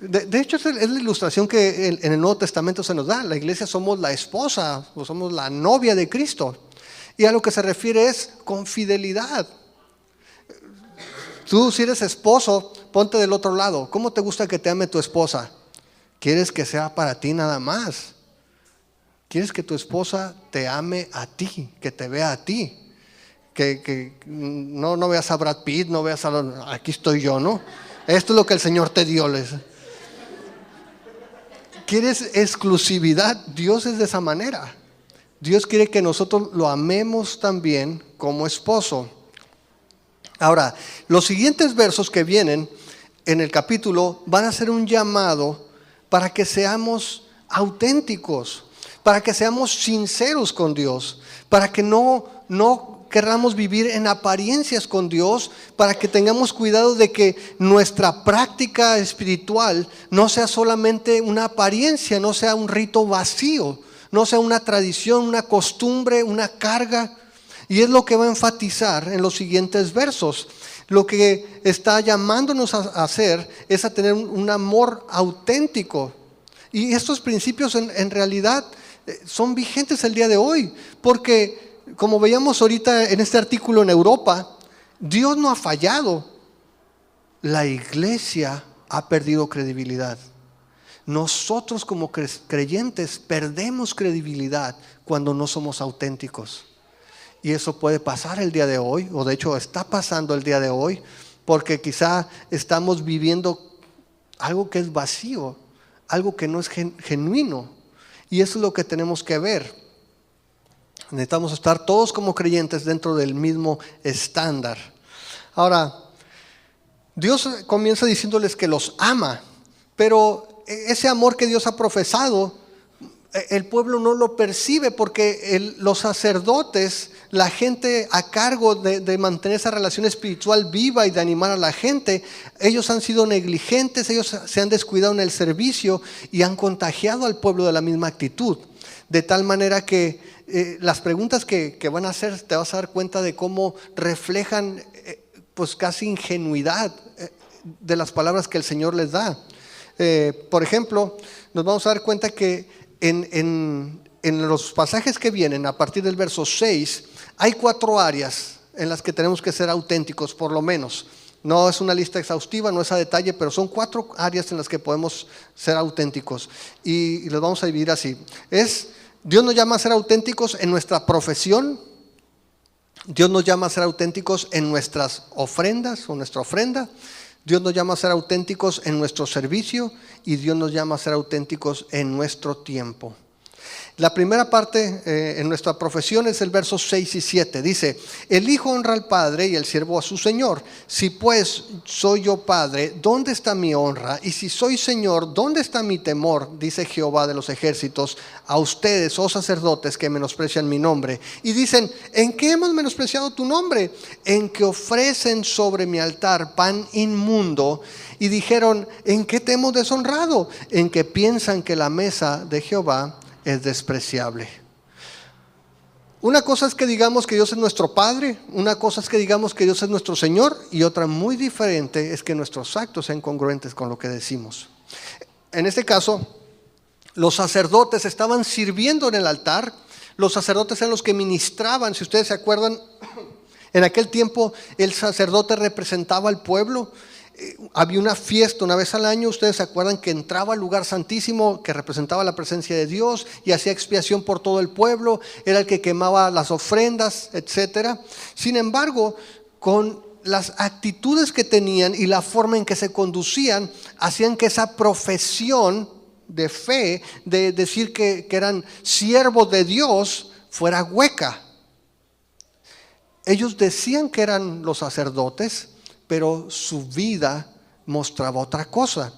De hecho, es la ilustración que en el Nuevo Testamento se nos da. La iglesia somos la esposa, o somos la novia de Cristo. Y a lo que se refiere es con fidelidad. Tú, si eres esposo, ponte del otro lado. ¿Cómo te gusta que te ame tu esposa? ¿Quieres que sea para ti nada más? ¿Quieres que tu esposa te ame a ti, que te vea a ti? Que no veas a Brad Pitt, no veas aquí estoy yo, ¿no? Esto es lo que el Señor te dio. ¿Quieres exclusividad? Dios es de esa manera. Dios quiere que nosotros lo amemos también como esposo. Ahora, los siguientes versos que vienen en el capítulo van a ser un llamado para que seamos auténticos, para que seamos sinceros con Dios, para que no querramos vivir en apariencias con Dios, para que tengamos cuidado de que nuestra práctica espiritual no sea solamente una apariencia, no sea un rito vacío, no sea una tradición, una costumbre, una carga. Y es lo que va a enfatizar en los siguientes versos. Lo que está llamándonos a hacer es a tener un amor auténtico. Y estos principios en realidad son vigentes el día de hoy, porque como veíamos ahorita en este artículo en Europa, Dios no ha fallado. La iglesia ha perdido credibilidad. Nosotros como creyentes perdemos credibilidad cuando no somos auténticos. Y eso puede pasar el día de hoy, o de hecho está pasando el día de hoy, porque quizá estamos viviendo algo que es vacío, algo que no es genuino. Y eso es lo que tenemos que ver. Necesitamos estar todos como creyentes dentro del mismo estándar. Ahora, Dios comienza diciéndoles que los ama, pero ese amor que Dios ha profesado, el pueblo no lo percibe, porque los sacerdotes, la gente a cargo de mantener esa relación espiritual viva y de animar a la gente, ellos han sido negligentes, ellos se han descuidado en el servicio y han contagiado al pueblo de la misma actitud. De tal manera que las preguntas que van a hacer, te vas a dar cuenta de cómo reflejan pues casi ingenuidad de las palabras que el Señor les da. Por ejemplo, nos vamos a dar cuenta que en los pasajes que vienen a partir del verso 6, hay 4 áreas en las que tenemos que ser auténticos, por lo menos. No es una lista exhaustiva, no es a detalle, pero son 4 áreas en las que podemos ser auténticos. Y los vamos a dividir así. Dios nos llama a ser auténticos en nuestra profesión. Dios nos llama a ser auténticos en nuestras ofrendas o nuestra ofrenda. Dios nos llama a ser auténticos en nuestro servicio, y Dios nos llama a ser auténticos en nuestro tiempo. La primera parte en nuestra profesión es el verso 6 y 7. Dice: el hijo honra al padre y el siervo a su señor. Si pues soy yo padre, ¿dónde está mi honra? Y si soy señor, ¿dónde está mi temor? Dice Jehová de los ejércitos a ustedes, oh sacerdotes, que menosprecian mi nombre. Y dicen: ¿en qué hemos menospreciado tu nombre? En que ofrecen sobre mi altar pan inmundo. Y dijeron: ¿en qué te hemos deshonrado? En que piensan que la mesa de Jehová es despreciable. Una cosa es que digamos que Dios es nuestro Padre, una cosa es que digamos que Dios es nuestro Señor, y otra muy diferente es que nuestros actos sean congruentes con lo que decimos. En este caso, los sacerdotes estaban sirviendo en el altar. Los sacerdotes eran los que ministraban. Si ustedes se acuerdan, en aquel tiempo el sacerdote representaba al pueblo. Había una fiesta una vez al año, ustedes se acuerdan, que entraba al lugar santísimo, que representaba la presencia de Dios, y hacía expiación por todo el pueblo. Era el que quemaba las ofrendas, etc. Sin embargo, con las actitudes que tenían y la forma en que se conducían, hacían que esa profesión de fe, de decir que eran siervos de Dios, fuera hueca. Ellos decían que eran los sacerdotes, pero su vida mostraba otra cosa.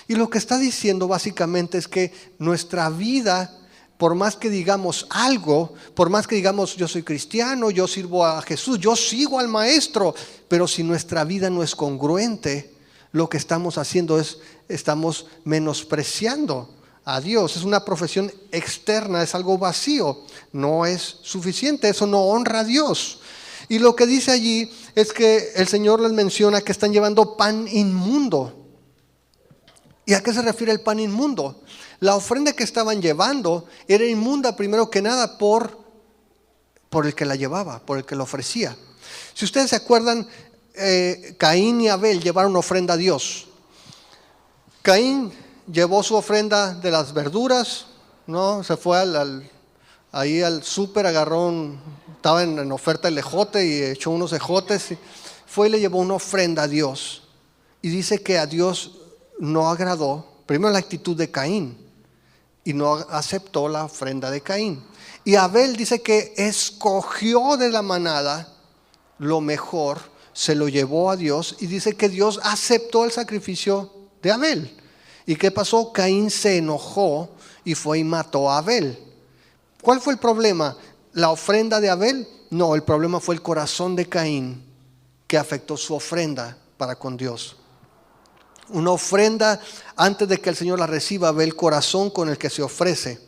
Y lo que está diciendo básicamente es que nuestra vida, por más que digamos algo, por más que digamos yo soy cristiano, yo sirvo a Jesús, yo sigo al maestro, pero si nuestra vida no es congruente, lo que estamos haciendo estamos menospreciando a Dios. Es una profesión externa, es algo vacío, no es suficiente, eso no honra a Dios. Y lo que dice allí es que el Señor les menciona que están llevando pan inmundo. ¿Y a qué se refiere el pan inmundo? La ofrenda que estaban llevando era inmunda, primero que nada, por el que la llevaba, por el que la ofrecía. Si ustedes se acuerdan, Caín y Abel llevaron ofrenda a Dios. Caín llevó su ofrenda de las verduras, ¿no? Se fue ahí al súper, estaba en oferta el ejote y echó unos ejotes. Fue y le llevó una ofrenda a Dios. Y dice que a Dios no agradó, primero, la actitud de Caín, y no aceptó la ofrenda de Caín. Y Abel dice que escogió de la manada lo mejor, se lo llevó a Dios, y dice que Dios aceptó el sacrificio de Abel. ¿Y qué pasó? Caín se enojó y fue y mató a Abel. ¿Cuál fue el problema? la ofrenda de Abel? No, el problema fue el corazón de Caín que afectó su ofrenda para con Dios. Una ofrenda, antes de que el Señor la reciba, ve el corazón con el que se ofrece.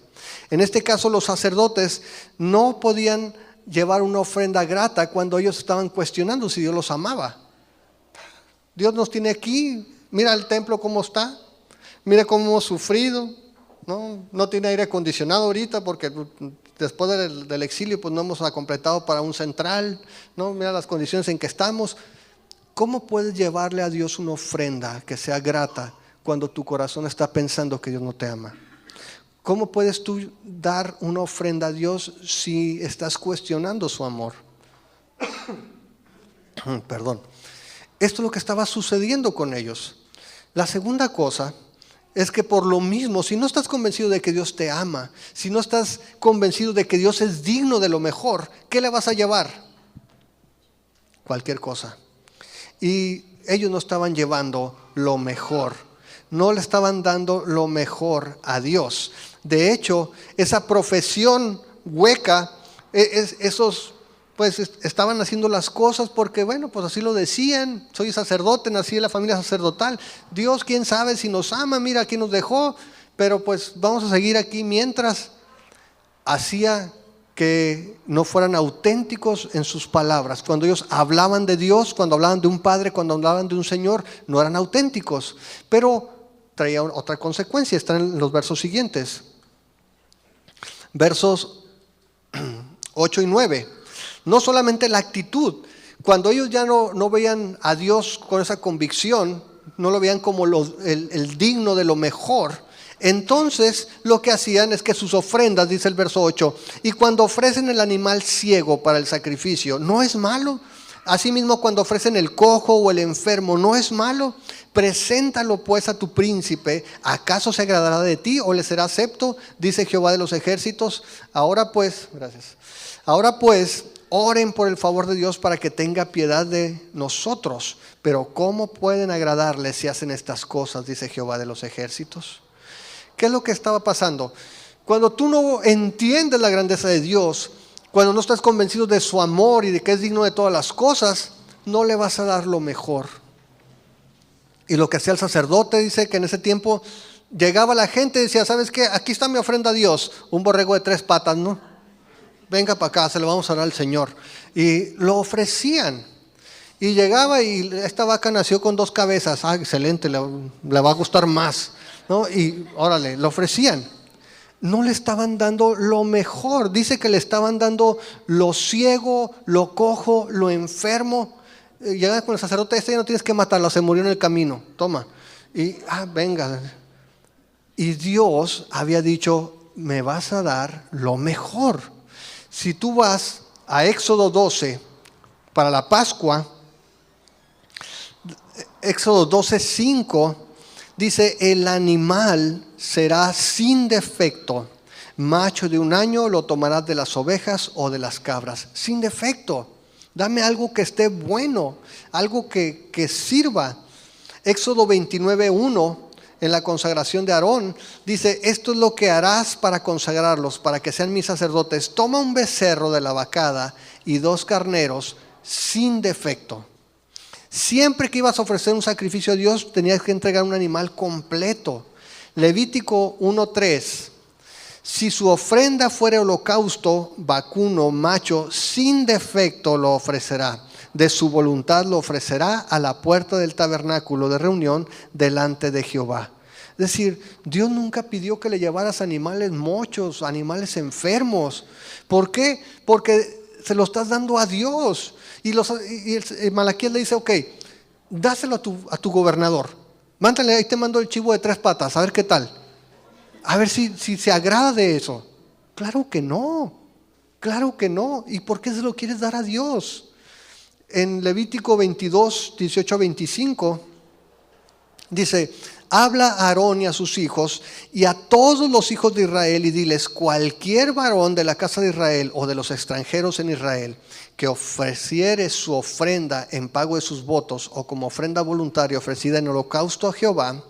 En este caso, los sacerdotes no podían llevar una ofrenda grata cuando ellos estaban cuestionando si Dios los amaba. Dios nos tiene aquí, mira el templo cómo está, mira cómo hemos sufrido, no tiene aire acondicionado ahorita porque después del exilio pues no hemos completado para un central, mira las condiciones en que estamos. ¿Cómo puedes llevarle a Dios una ofrenda que sea grata cuando tu corazón está pensando que Dios no te ama? ¿Cómo puedes tú dar una ofrenda a Dios si estás cuestionando su amor? Perdón. Esto es lo que estaba sucediendo con ellos. La segunda cosa es que por lo mismo, si no estás convencido de que Dios te ama, si no estás convencido de que Dios es digno de lo mejor, ¿qué le vas a llevar? Cualquier cosa. Y ellos no estaban llevando lo mejor, no le estaban dando lo mejor a Dios. De hecho, esa profesión hueca, esos pues estaban haciendo las cosas porque bueno, pues así lo decían. Soy sacerdote, nací en la familia sacerdotal. Dios, quién sabe si nos ama, mira aquí nos dejó, pero pues vamos a seguir aquí mientras. Hacía que no fueran auténticos en sus palabras. Cuando ellos hablaban de Dios, cuando hablaban de un Padre, cuando hablaban de un Señor, no eran auténticos. Pero traía otra consecuencia, están en los versos siguientes. Versos 8 y 9. No solamente la actitud, cuando ellos ya no veían a Dios con esa convicción, no lo veían como el digno de lo mejor, entonces lo que hacían es que sus ofrendas, dice el verso 8, y cuando ofrecen el animal ciego para el sacrificio, no es malo. Asimismo, cuando ofrecen el cojo o el enfermo, no es malo. Preséntalo pues a tu príncipe. ¿Acaso se agradará de ti o le será acepto? Dice Jehová de los ejércitos. Ahora pues, oren por el favor de Dios para que tenga piedad de nosotros. Pero ¿cómo pueden agradarle si hacen estas cosas? Dice Jehová de los ejércitos. ¿Qué es lo que estaba pasando? Cuando tú no entiendes la grandeza de Dios, cuando no estás convencido de su amor y de que es digno de todas las cosas, no le vas a dar lo mejor. Y lo que hacía el sacerdote, dice que en ese tiempo llegaba la gente y decía, ¿sabes qué? Aquí está mi ofrenda a Dios, un borrego de 3 patas, ¿no? Venga para acá, se lo vamos a dar al Señor. Y lo ofrecían. Y llegaba y esta vaca nació con 2 cabezas. Ah, excelente, le va a gustar más, ¿no? Y órale, lo ofrecían. No le estaban dando lo mejor. Dice que le estaban dando lo ciego, lo cojo, lo enfermo. Llega con el sacerdote, ya no tienes que matarlo, se murió en el camino. Toma. Y venga. Y Dios había dicho, me vas a dar lo mejor. Si tú vas a Éxodo 12 para la Pascua, Éxodo 12:5 dice, el animal será sin defecto, macho de 1 año, lo tomarás de las ovejas o de las cabras, sin defecto. Dame algo que esté bueno, algo que sirva. Éxodo 29:1, en la consagración de Aarón, dice, esto es lo que harás para consagrarlos, para que sean mis sacerdotes. Toma un becerro de la vacada y 2 carneros sin defecto. Siempre que ibas a ofrecer un sacrificio a Dios, tenías que entregar un animal completo. Levítico 1:3. Si su ofrenda fuera holocausto, vacuno, macho, sin defecto lo ofrecerá. De su voluntad lo ofrecerá a la puerta del tabernáculo de reunión delante de Jehová. Es decir, Dios nunca pidió que le llevaras animales mochos, animales enfermos. ¿Por qué? Porque se lo estás dando a Dios. Y el Malaquías le dice, ok, dáselo a tu gobernador. Mándale, ahí te mando el chivo de 3 patas, a ver qué tal. A ver si se agrada de eso. Claro que no. ¿Y por qué se lo quieres dar a Dios? En Levítico 22:18-25 dice, habla a Aarón y a sus hijos y a todos los hijos de Israel y diles, cualquier varón de la casa de Israel o de los extranjeros en Israel que ofreciere su ofrenda en pago de sus votos o como ofrenda voluntaria ofrecida en holocausto a Jehová,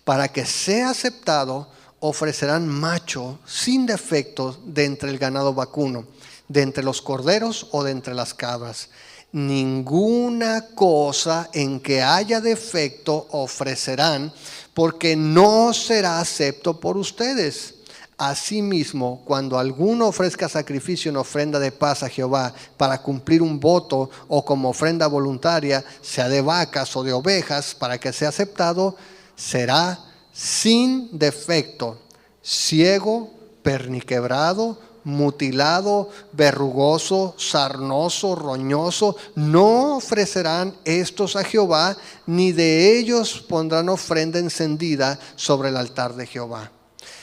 para que sea aceptado, ofrecerán macho sin defecto de entre el ganado vacuno. de entre los corderos o de entre las cabras. Ninguna cosa en que haya defecto ofrecerán, porque no será acepto por ustedes. Asimismo, cuando alguno ofrezca sacrificio en ofrenda de paz a Jehová para cumplir un voto o como ofrenda voluntaria, sea de vacas o de ovejas, para que sea aceptado, será sin defecto, ciego, perniquebrado, mutilado, verrugoso, sarnoso, roñoso. No ofrecerán estos a Jehová, ni de ellos pondrán ofrenda encendida sobre el altar de Jehová.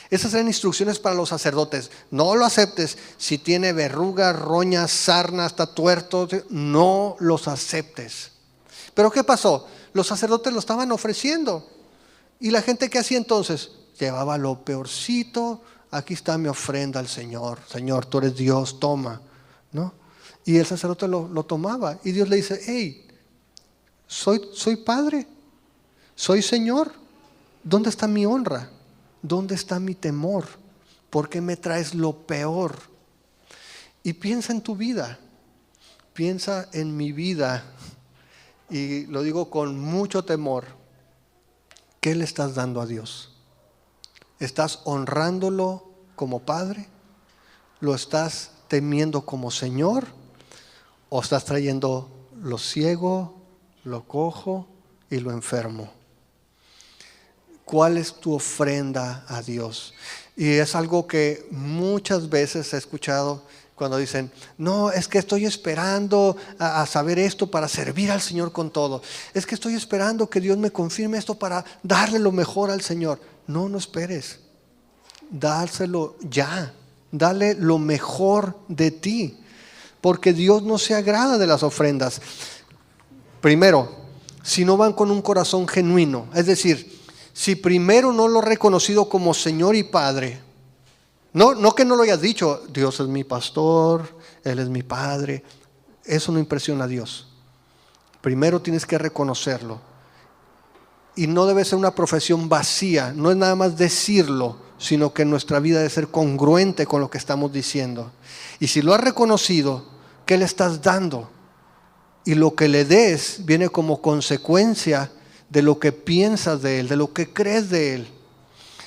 Esas eran instrucciones para los sacerdotes. No lo aceptes. Si tiene verrugas, roñas, sarna, está tuerto, no los aceptes. Pero ¿qué pasó? Los sacerdotes lo estaban ofreciendo. ¿Y la gente qué hacía entonces? Llevaba lo peorcito. Aquí está mi ofrenda al Señor. Señor, tú eres Dios, toma, ¿no? Y el sacerdote lo tomaba. Y Dios le dice: hey, soy padre, soy Señor. ¿Dónde está mi honra? ¿Dónde está mi temor? ¿Por qué me traes lo peor? Y piensa en tu vida, piensa en mi vida, y lo digo con mucho temor. ¿Qué le estás dando a Dios? ¿Estás honrándolo como Padre? ¿Lo estás temiendo como Señor? ¿O estás trayendo lo ciego, lo cojo y lo enfermo? ¿Cuál es tu ofrenda a Dios? Y es algo que muchas veces he escuchado cuando dicen: no, es que estoy esperando a saber esto para servir al Señor con todo. Es que estoy esperando que Dios me confirme esto para darle lo mejor al Señor. No esperes. Dárselo ya. Dale lo mejor de ti. Porque Dios no se agrada de las ofrendas. Primero, si no van con un corazón genuino. Es decir, si primero no lo he reconocido como Señor y Padre, no que no lo hayas dicho: Dios es mi pastor, Él es mi Padre. Eso no impresiona a Dios. Primero tienes que reconocerlo. Y no debe ser una profesión vacía. No es nada más decirlo, sino que nuestra vida debe ser congruente con lo que estamos diciendo. Y si lo has reconocido, ¿qué le estás dando? Y lo que le des viene como consecuencia de lo que piensas de Él, de lo que crees de Él.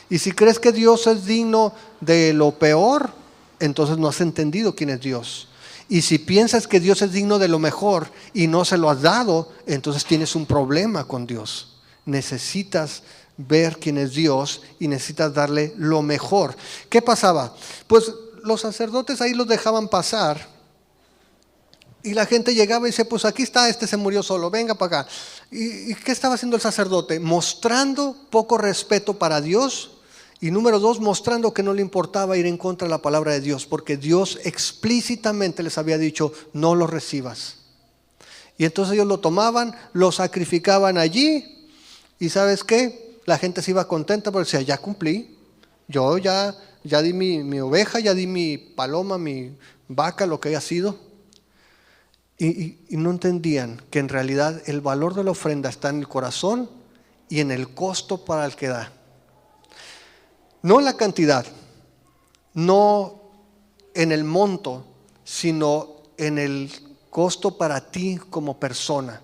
Y si crees que Dios es digno de lo peor, entonces no has entendido quién es Dios. Y si piensas que Dios es digno de lo mejor y no se lo has dado, entonces tienes un problema con Dios. Necesitas ver quién es Dios y necesitas darle lo mejor. ¿Qué pasaba? Pues los sacerdotes ahí los dejaban pasar. Y la gente llegaba y decía: pues aquí está, este se murió solo, venga para acá. ¿Y qué estaba haciendo el sacerdote? Mostrando poco respeto para Dios. Y número 2, mostrando que no le importaba ir en contra de la palabra de Dios, porque Dios explícitamente les había dicho: no lo recibas. Y entonces ellos lo tomaban, lo sacrificaban allí. ¿Y sabes qué? La gente se iba contenta porque decía: ya cumplí. Yo ya di mi oveja, ya di mi paloma, mi vaca, lo que haya sido. Y no entendían que en realidad el valor de la ofrenda está en el corazón y en el costo para el que da. No en la cantidad, no en el monto, sino en el costo para ti como persona.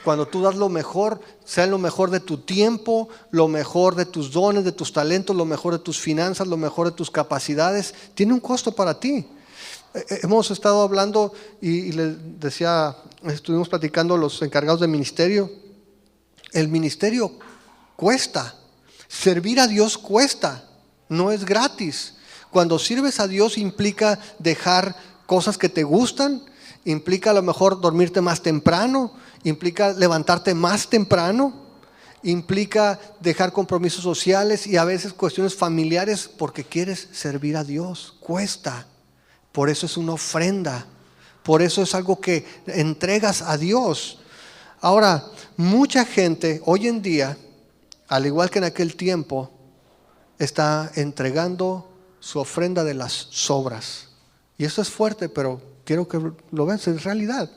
Cuando tú das lo mejor, sea lo mejor de tu tiempo, lo mejor de tus dones, de tus talentos, lo mejor de tus finanzas, lo mejor de tus capacidades, tiene un costo para ti. Hemos estado hablando y les decía, estuvimos platicando los encargados de ministerio. El ministerio cuesta, servir a Dios cuesta, no es gratis. Cuando sirves a Dios implica dejar cosas que te gustan, implica a lo mejor dormirte más temprano, implica levantarte más temprano, implica dejar compromisos sociales y a veces cuestiones familiares porque quieres servir a Dios, cuesta. Por eso es una ofrenda, por eso es algo que entregas a Dios. Ahora, mucha gente hoy en día, al igual que en aquel tiempo, está entregando su ofrenda de las sobras. Y eso es fuerte, pero quiero que lo veas, es realidad.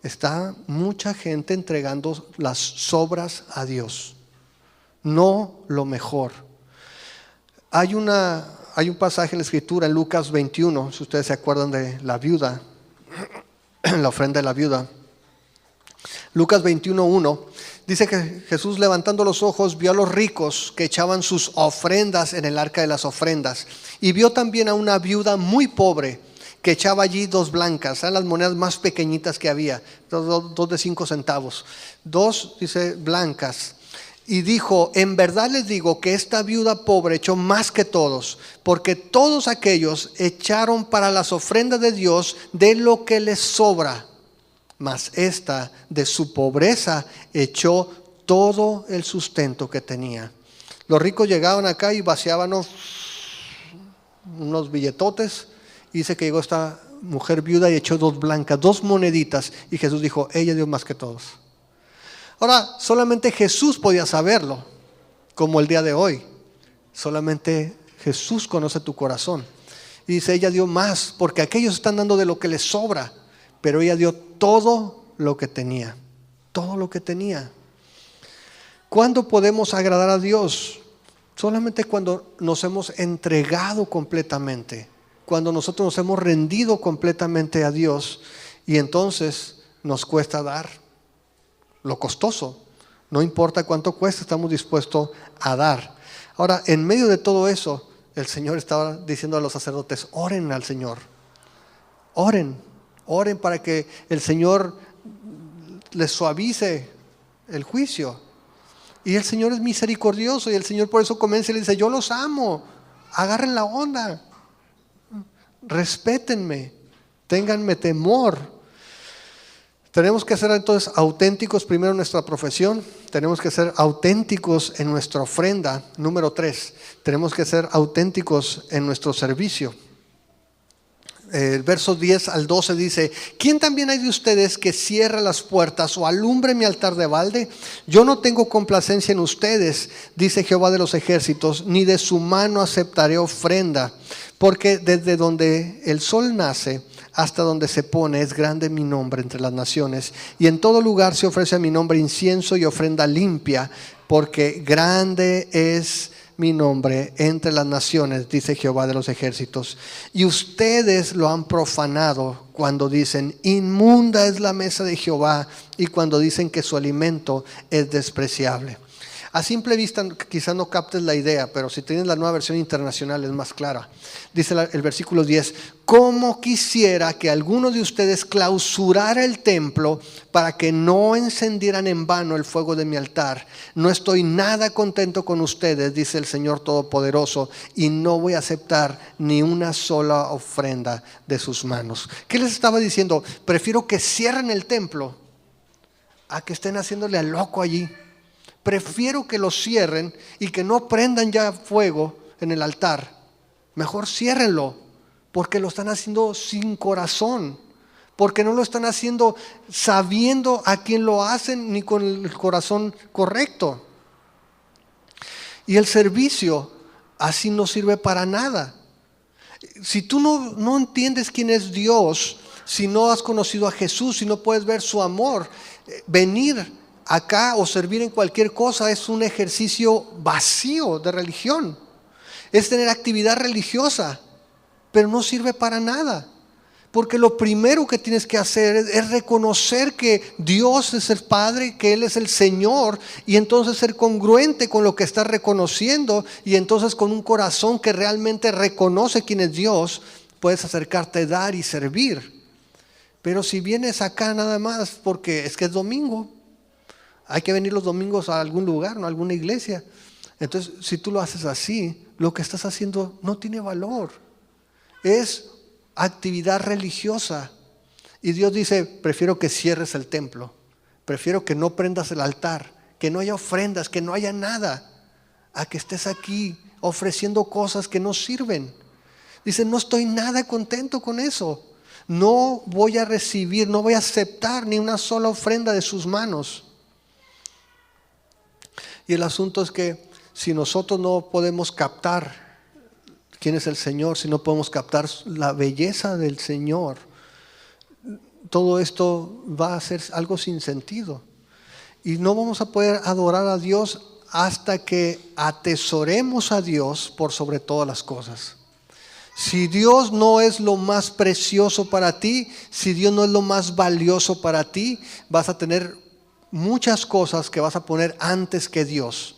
Está mucha gente entregando las sobras a Dios, no lo mejor. Hay una hay un pasaje en la Escritura, en Lucas 21, si ustedes se acuerdan de la viuda, la ofrenda de la viuda. Lucas 21:1 dice que Jesús, levantando los ojos, vio a los ricos que echaban sus ofrendas en el arca de las ofrendas, y vio también a una viuda muy pobre que echaba allí 2 blancas, eran las monedas más pequeñitas que había, 2 de 5 centavos, 2, dice, blancas. Y dijo: en verdad les digo que esta viuda pobre echó más que todos, porque todos aquellos echaron para las ofrendas de Dios de lo que les sobra, mas esta de su pobreza echó todo el sustento que tenía. Los ricos llegaban acá y vaciaban unos billetotes, y dice que llegó esta mujer viuda y echó 2 blancas, 2 moneditas, y Jesús dijo: ella dio más que todos. Ahora, solamente Jesús podía saberlo, como el día de hoy. Solamente Jesús conoce tu corazón. Y dice: ella dio más, porque aquellos están dando de lo que les sobra, pero ella dio todo lo que tenía. Todo lo que tenía. ¿Cuándo podemos agradar a Dios? Solamente cuando nos hemos entregado completamente, cuando nosotros nos hemos rendido completamente a Dios, y entonces nos cuesta dar. Lo costoso, no importa cuánto cuesta, estamos dispuestos a dar. Ahora, en medio de todo eso, el Señor estaba diciendo a los sacerdotes: oren al Señor, oren para que el Señor les suavice el juicio. Y el Señor es misericordioso, y el Señor por eso comienza y le dice: yo los amo, agarren la onda, respétenme, ténganme temor. Tenemos que ser entonces auténticos primero en nuestra profesión. Tenemos que ser auténticos en nuestra ofrenda. Número 3, tenemos que ser auténticos en nuestro servicio. El verso 10 al 12 dice: ¿quién también hay de ustedes que cierre las puertas o alumbre mi altar de balde? Yo no tengo complacencia en ustedes, dice Jehová de los ejércitos, ni de su mano aceptaré ofrenda, porque desde donde el sol nace hasta donde se pone es grande mi nombre entre las naciones, y en todo lugar se ofrece a mi nombre incienso y ofrenda limpia, porque grande es mi nombre entre las naciones, dice Jehová de los ejércitos. Y ustedes lo han profanado cuando dicen: inmunda es la mesa de Jehová, y cuando dicen que su alimento es despreciable. A simple vista quizás no captes la idea, pero si tienes la Nueva Versión Internacional es más clara. Dice el versículo 10: ¿cómo quisiera que alguno de ustedes clausurara el templo para que no encendieran en vano el fuego de mi altar? No estoy nada contento con ustedes, dice el Señor Todopoderoso, y no voy a aceptar ni una sola ofrenda de sus manos. ¿Qué les estaba diciendo? Prefiero que cierren el templo a que estén haciéndole al loco allí. Prefiero que lo cierren y que no prendan ya fuego en el altar. Mejor ciérrenlo, porque lo están haciendo sin corazón, porque no lo están haciendo sabiendo a quién lo hacen ni con el corazón correcto. Y el servicio así no sirve para nada. Si tú no entiendes quién es Dios, si no has conocido a Jesús, si no puedes ver su amor, venir acá o servir en cualquier cosa es un ejercicio vacío de religión. Es tener actividad religiosa, pero no sirve para nada. Porque lo primero que tienes que hacer es reconocer que Dios es el Padre, que Él es el Señor, y entonces ser congruente con lo que estás reconociendo, y entonces con un corazón que realmente reconoce quién es Dios, puedes acercarte a dar y servir. Pero si vienes acá nada más porque es que es domingo, hay que venir los domingos a algún lugar, ¿no? A alguna iglesia. Entonces, si tú lo haces así, lo que estás haciendo no tiene valor. Es actividad religiosa. Y Dios dice: prefiero que cierres el templo, prefiero que no prendas el altar, que no haya ofrendas, que no haya nada, a que estés aquí ofreciendo cosas que no sirven. Dice: no estoy nada contento con eso. No voy a recibir, no voy a aceptar ni una sola ofrenda de sus manos. Y el asunto es que si nosotros no podemos captar quién es el Señor, si no podemos captar la belleza del Señor, todo esto va a ser algo sin sentido. Y no vamos a poder adorar a Dios hasta que atesoremos a Dios por sobre todas las cosas. Si Dios no es lo más precioso para ti, si Dios no es lo más valioso para ti, vas a tener muchas cosas que vas a poner antes que Dios.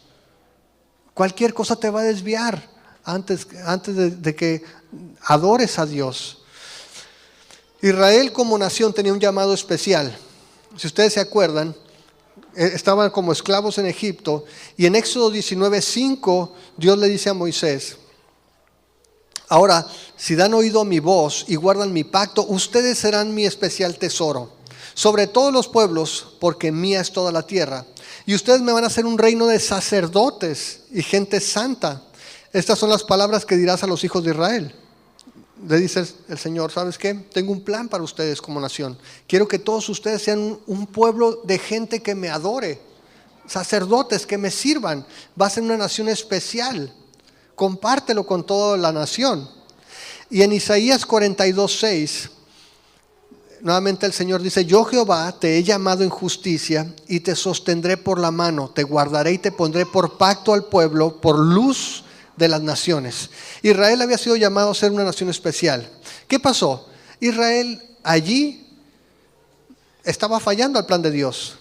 Cualquier cosa te va a desviar antes de que adores a Dios. Israel como nación tenía un llamado especial. Si ustedes se acuerdan, estaban como esclavos en Egipto, y en Éxodo 19:5 Dios le dice a Moisés: ahora, si dan oído a mi voz y guardan mi pacto, ustedes serán mi especial tesoro sobre todos los pueblos, porque mía es toda la tierra. Y ustedes me van a hacer un reino de sacerdotes y gente santa. Estas son las palabras que dirás a los hijos de Israel. Le dice el Señor: ¿sabes qué? Tengo un plan para ustedes como nación. Quiero que todos ustedes sean un pueblo de gente que me adore, sacerdotes que me sirvan. Va a ser una nación especial. Compártelo con toda la nación. Y en Isaías 42:6, nuevamente el Señor dice: yo Jehová te he llamado en justicia y te sostendré por la mano, te guardaré y te pondré por pacto al pueblo, por luz de las naciones. Israel había sido llamado a ser una nación especial. ¿Qué pasó? Israel allí estaba fallando al plan de Dios.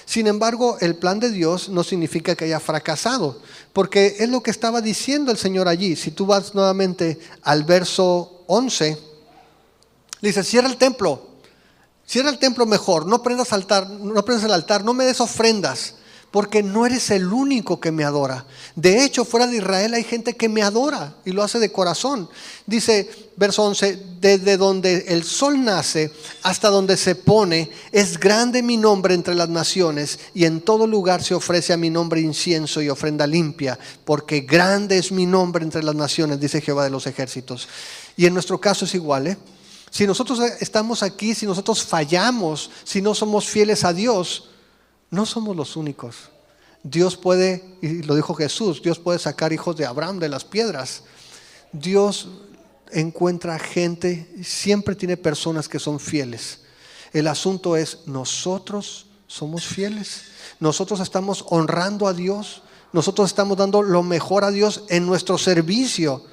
Sin embargo, el plan de Dios no significa que haya fracasado, porque es lo que estaba diciendo el Señor allí. Si tú vas nuevamente al verso 11, dice: cierra el templo mejor, no prendas el altar, no me des ofrendas, porque no eres el único que me adora. De hecho, fuera de Israel hay gente que me adora y lo hace de corazón. Dice, verso 11, desde donde el sol nace hasta donde se pone, es grande mi nombre entre las naciones, y en todo lugar se ofrece a mi nombre incienso y ofrenda limpia, porque grande es mi nombre entre las naciones, dice Jehová de los ejércitos. Y en nuestro caso es igual, Si nosotros estamos aquí, si nosotros fallamos, si no somos fieles a Dios, no somos los únicos. Dios puede, y lo dijo Jesús, Dios puede sacar hijos de Abraham de las piedras. Dios encuentra gente, siempre tiene personas que son fieles. El asunto es, nosotros somos fieles, nosotros estamos honrando a Dios, nosotros estamos dando lo mejor a Dios en nuestro servicio.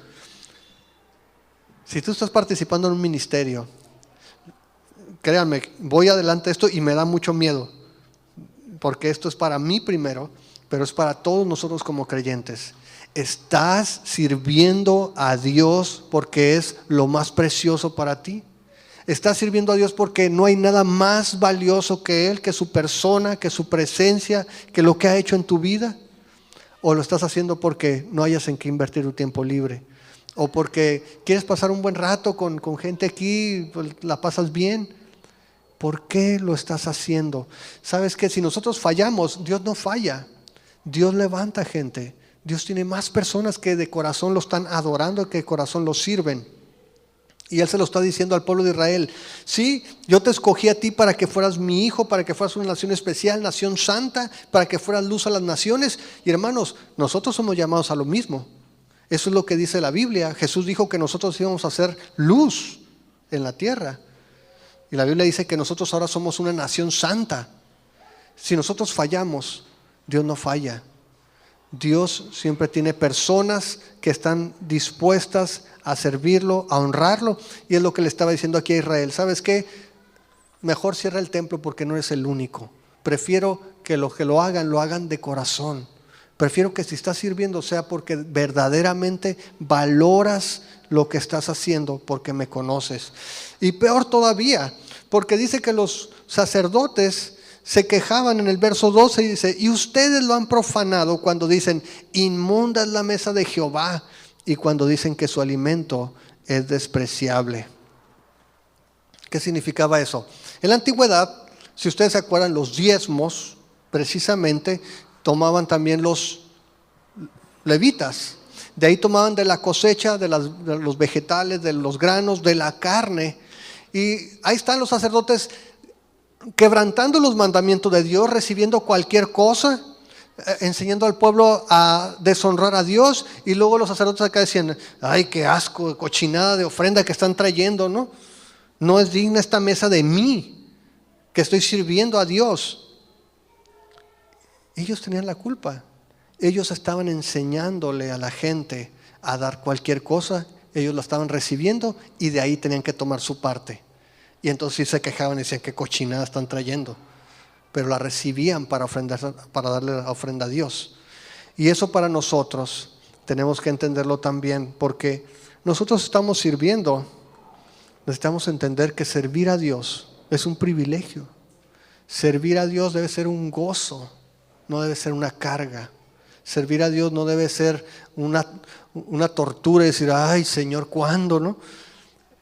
Si tú estás participando en un ministerio, créanme, voy adelante esto y me da mucho miedo, porque esto es para mí primero, pero es para todos nosotros como creyentes. ¿Estás sirviendo a Dios porque es lo más precioso para ti? ¿Estás sirviendo a Dios porque no hay nada más valioso que Él, que su persona, que su presencia, que lo que ha hecho en tu vida? ¿O lo estás haciendo porque no hayas en qué invertir tu tiempo libre? ¿O porque quieres pasar un buen rato con gente aquí, pues la pasas bien? ¿Por qué lo estás haciendo? ¿Sabes que si nosotros fallamos, Dios no falla? Dios levanta gente. Dios tiene más personas que de corazón lo están adorando, que de corazón lo sirven. Y Él se lo está diciendo al pueblo de Israel: sí, yo te escogí a ti para que fueras mi hijo, para que fueras una nación especial, nación santa, para que fueras luz a las naciones. Y hermanos, nosotros somos llamados a lo mismo. Eso es lo que dice la Biblia. Jesús dijo que nosotros íbamos a ser luz en la tierra. Y la Biblia dice que nosotros ahora somos una nación santa. Si nosotros fallamos, Dios no falla. Dios siempre tiene personas que están dispuestas a servirlo, a honrarlo. Y es lo que le estaba diciendo aquí a Israel: ¿sabes qué? Mejor cierra el templo porque no eres el único. Prefiero que lo hagan de corazón. Prefiero que si estás sirviendo sea porque verdaderamente valoras lo que estás haciendo, porque me conoces. Y peor todavía, porque dice que los sacerdotes se quejaban en el verso 12 y dice: y ustedes lo han profanado cuando dicen inmunda es la mesa de Jehová, y cuando dicen que su alimento es despreciable. ¿Qué significaba eso? En la antigüedad, si ustedes se acuerdan, los diezmos precisamente tomaban también los levitas. De ahí tomaban de la cosecha, de los vegetales, de los granos, de la carne. Y ahí están los sacerdotes quebrantando los mandamientos de Dios, recibiendo cualquier cosa, enseñando al pueblo a deshonrar a Dios. Y luego los sacerdotes acá decían: ay, qué asco, cochinada de ofrenda que están trayendo, ¿no? No es digna esta mesa de mí, que estoy sirviendo a Dios. Ellos tenían la culpa. Ellos estaban enseñándole a la gente a dar cualquier cosa ellos la estaban recibiendo y de ahí tenían que tomar su parte. Y entonces sí se quejaban y decían, qué cochinada están trayendo. Pero la recibían para darle la ofrenda a Dios. Y eso para nosotros tenemos que entenderlo también, porque nosotros estamos sirviendo. Necesitamos entender que servir a Dios es un privilegio. Servir a Dios debe ser un gozo, no debe ser una carga. Servir a Dios no debe ser una tortura y decir, ay Señor, ¿cuándo? ¿No?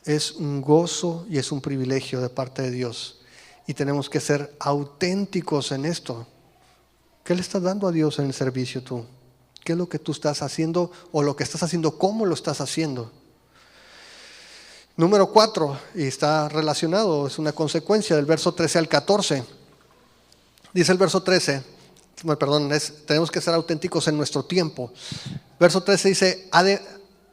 Es un gozo y es un privilegio de parte de Dios. Y tenemos que ser auténticos en esto. ¿Qué le estás dando a Dios en el servicio tú? ¿Qué es lo que tú estás haciendo o lo que estás haciendo, cómo lo estás haciendo? Número 4, y está relacionado, es una consecuencia del verso 13 al 14. Dice el verso 13, tenemos que ser auténticos en nuestro tiempo. Verso 13 dice,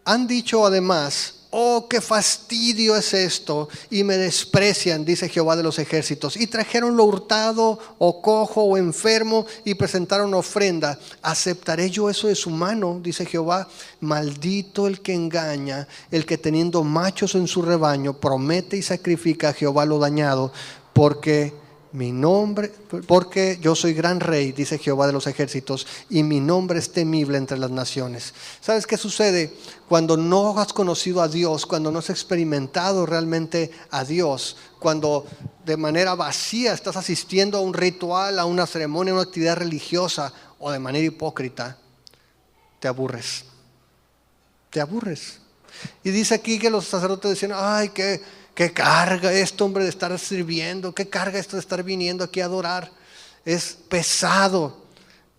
han dicho además, oh, qué fastidio es esto, y me desprecian, dice Jehová de los ejércitos, y trajeron lo hurtado, o cojo, o enfermo, y presentaron ofrenda. ¿Aceptaré yo eso de su mano? Dice Jehová. Maldito el que engaña, el que teniendo machos en su rebaño, promete y sacrifica a Jehová lo dañado, porque yo soy gran rey, dice Jehová de los ejércitos, y mi nombre es temible entre las naciones. ¿Sabes qué sucede? Cuando no has conocido a Dios, cuando no has experimentado realmente a Dios, cuando de manera vacía estás asistiendo a un ritual, a una ceremonia, a una actividad religiosa, o de manera hipócrita, te aburres. Te aburres. Y dice aquí que los sacerdotes decían, ay, qué carga esto, hombre, de estar sirviendo, qué carga esto de estar viniendo aquí a adorar, es pesado.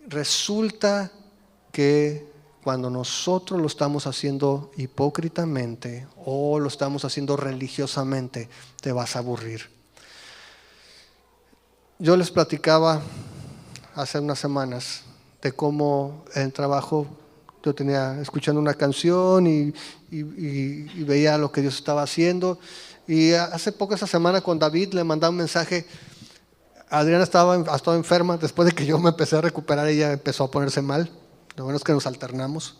Resulta que cuando nosotros lo estamos haciendo hipócritamente o lo estamos haciendo religiosamente, te vas a aburrir. Yo les platicaba hace unas semanas de cómo en el trabajo yo tenía escuchando una canción y veía lo que Dios estaba haciendo. Y hace poco, esa semana, con David le mandaba un mensaje. Adriana ha estado enferma. Después de que yo me empecé a recuperar, ella empezó a ponerse mal. Lo bueno es que nos alternamos.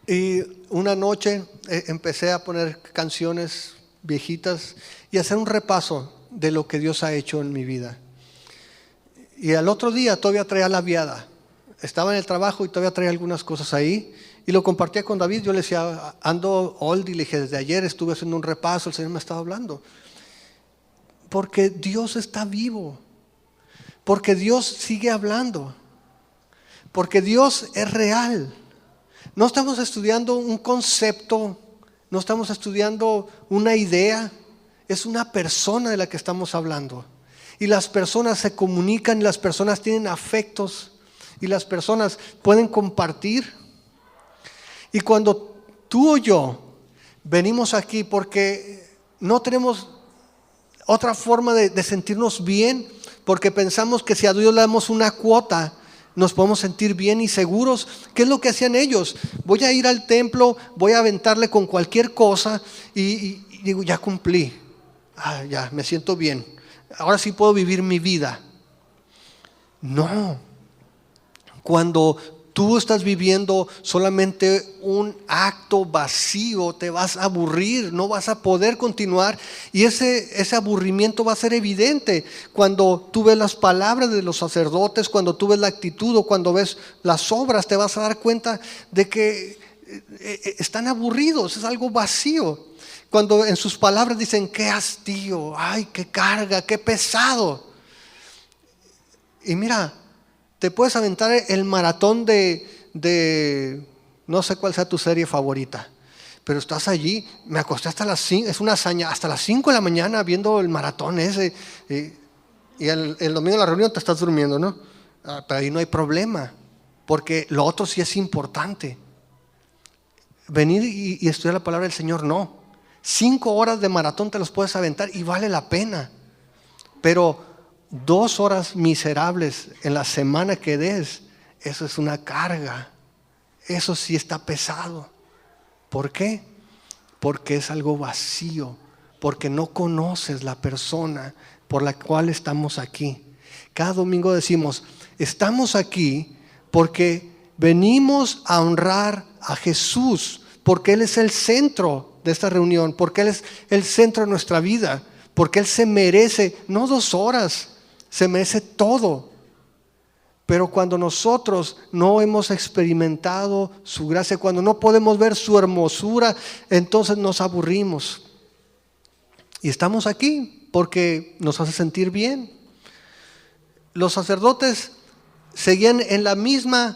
Y una noche empecé a poner canciones viejitas y hacer un repaso de lo que Dios ha hecho en mi vida. Y al otro día todavía traía la viada. Estaba en el trabajo y todavía traía algunas cosas ahí. Y lo compartía con David. Yo le decía, ando old, y le dije, desde ayer estuve haciendo un repaso, el Señor me estaba hablando. Porque Dios está vivo. Porque Dios sigue hablando. Porque Dios es real. No estamos estudiando un concepto, no estamos estudiando una idea. Es una persona de la que estamos hablando. Y las personas se comunican, y las personas tienen afectos, y las personas pueden compartir. Y cuando tú o yo venimos aquí porque no tenemos otra forma de sentirnos bien, porque pensamos que si a Dios le damos una cuota, nos podemos sentir bien y seguros. ¿Qué es lo que hacían ellos? Voy a ir al templo, voy a aventarle con cualquier cosa y digo, ya cumplí. Ya, me siento bien. Ahora sí puedo vivir mi vida. No. Cuando tú estás viviendo solamente un acto vacío, te vas a aburrir, no vas a poder continuar. Y ese aburrimiento va a ser evidente cuando tú ves las palabras de los sacerdotes, cuando tú ves la actitud o cuando ves las obras, te vas a dar cuenta de que están aburridos, es algo vacío. Cuando en sus palabras dicen, qué hastío, ay, qué carga, qué pesado. Y mira, te puedes aventar el maratón de no sé cuál sea tu serie favorita, pero estás allí. Me acosté hasta las 5, es una hazaña, hasta las 5 de la mañana viendo el maratón ese. Y el domingo en la reunión te estás durmiendo, ¿no? Pero ahí no hay problema, porque lo otro sí es importante. Venir y estudiar la palabra del Señor, no. 5 horas de maratón te los puedes aventar y vale la pena. Pero 2 horas miserables en la semana que des, eso es una carga. Eso sí está pesado. ¿Por qué? Porque es algo vacío. Porque no conoces la persona por la cual estamos aquí. Cada domingo decimos, estamos aquí porque venimos a honrar a Jesús. porque Él es el centro de esta reunión, porque Él es el centro de nuestra vida, porque Él se merece, no 2 horas, se merece todo. Pero cuando nosotros no hemos experimentado su gracia, cuando no podemos ver su hermosura, entonces nos aburrimos. Y estamos aquí porque nos hace sentir bien. Los sacerdotes seguían en la misma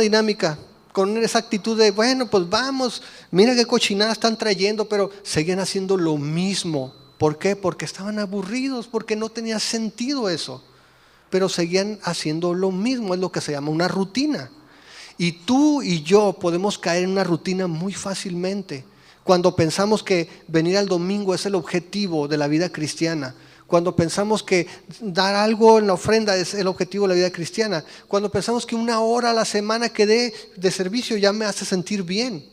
dinámica, con esa actitud de, bueno, pues vamos, mira qué cochinada están trayendo, pero seguían haciendo lo mismo. ¿Por qué? Porque estaban aburridos, porque no tenía sentido eso. Pero seguían haciendo lo mismo, es lo que se llama una rutina. Y tú y yo podemos caer en una rutina muy fácilmente. Cuando pensamos que venir al domingo es el objetivo de la vida cristiana. Cuando pensamos que dar algo en la ofrenda es el objetivo de la vida cristiana. Cuando pensamos que 1 hora a la semana que dé de servicio ya me hace sentir bien.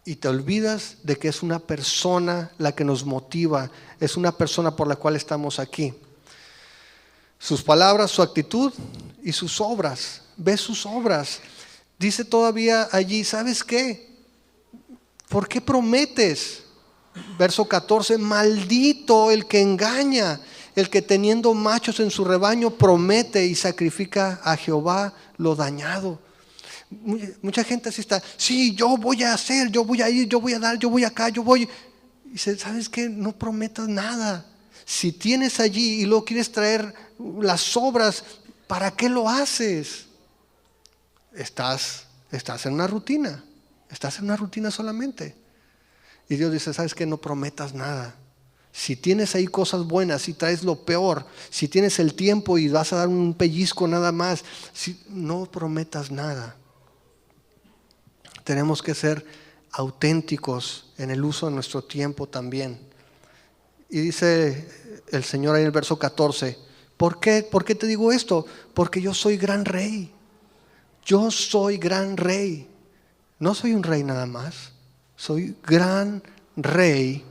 Y te olvidas de que es una persona la que nos motiva. Es una persona por la cual estamos aquí. Sus palabras, su actitud y sus obras. Ve sus obras. Dice todavía allí, ¿sabes qué? ¿Por qué prometes? Verso 14, maldito el que engaña, el que teniendo machos en su rebaño promete y sacrifica a Jehová lo dañado. Mucha gente así está, sí, yo voy a hacer, yo voy a ir, yo voy a dar, yo voy acá, yo voy. Y dice, ¿sabes qué? No prometas nada. Si tienes allí y luego quieres traer las obras, ¿para qué lo haces? Estás en una rutina. Estás en una rutina solamente. Y Dios dice, ¿sabes qué? No prometas nada. Si tienes ahí cosas buenas, si traes lo peor, si tienes el tiempo y vas a dar un pellizco nada más, no prometas nada. Tenemos que ser auténticos en el uso de nuestro tiempo también. Y dice el Señor ahí en el verso 14, ¿por qué te digo esto? Porque yo soy gran rey. Yo soy gran rey. No soy un rey nada más. Soy gran rey,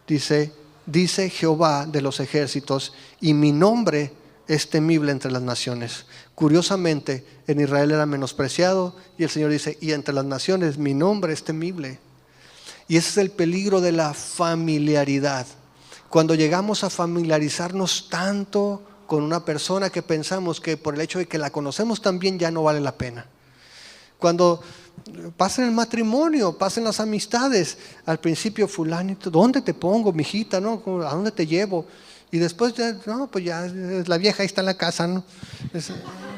dice Jehová de los ejércitos, y mi nombre es temible entre las naciones. Curiosamente, en Israel era menospreciado, y el Señor dice, y entre las naciones mi nombre es temible. Y ese es el peligro de la familiaridad. Cuando llegamos a familiarizarnos tanto con una persona que pensamos que por el hecho de que la conocemos también ya no vale la pena. Cuando pasa en el matrimonio, pasan las amistades, al principio fulanito, ¿dónde te pongo, mijita? ¿No? ¿A dónde te llevo? Y después ya, no, pues ya la vieja ahí está en la casa, ¿no?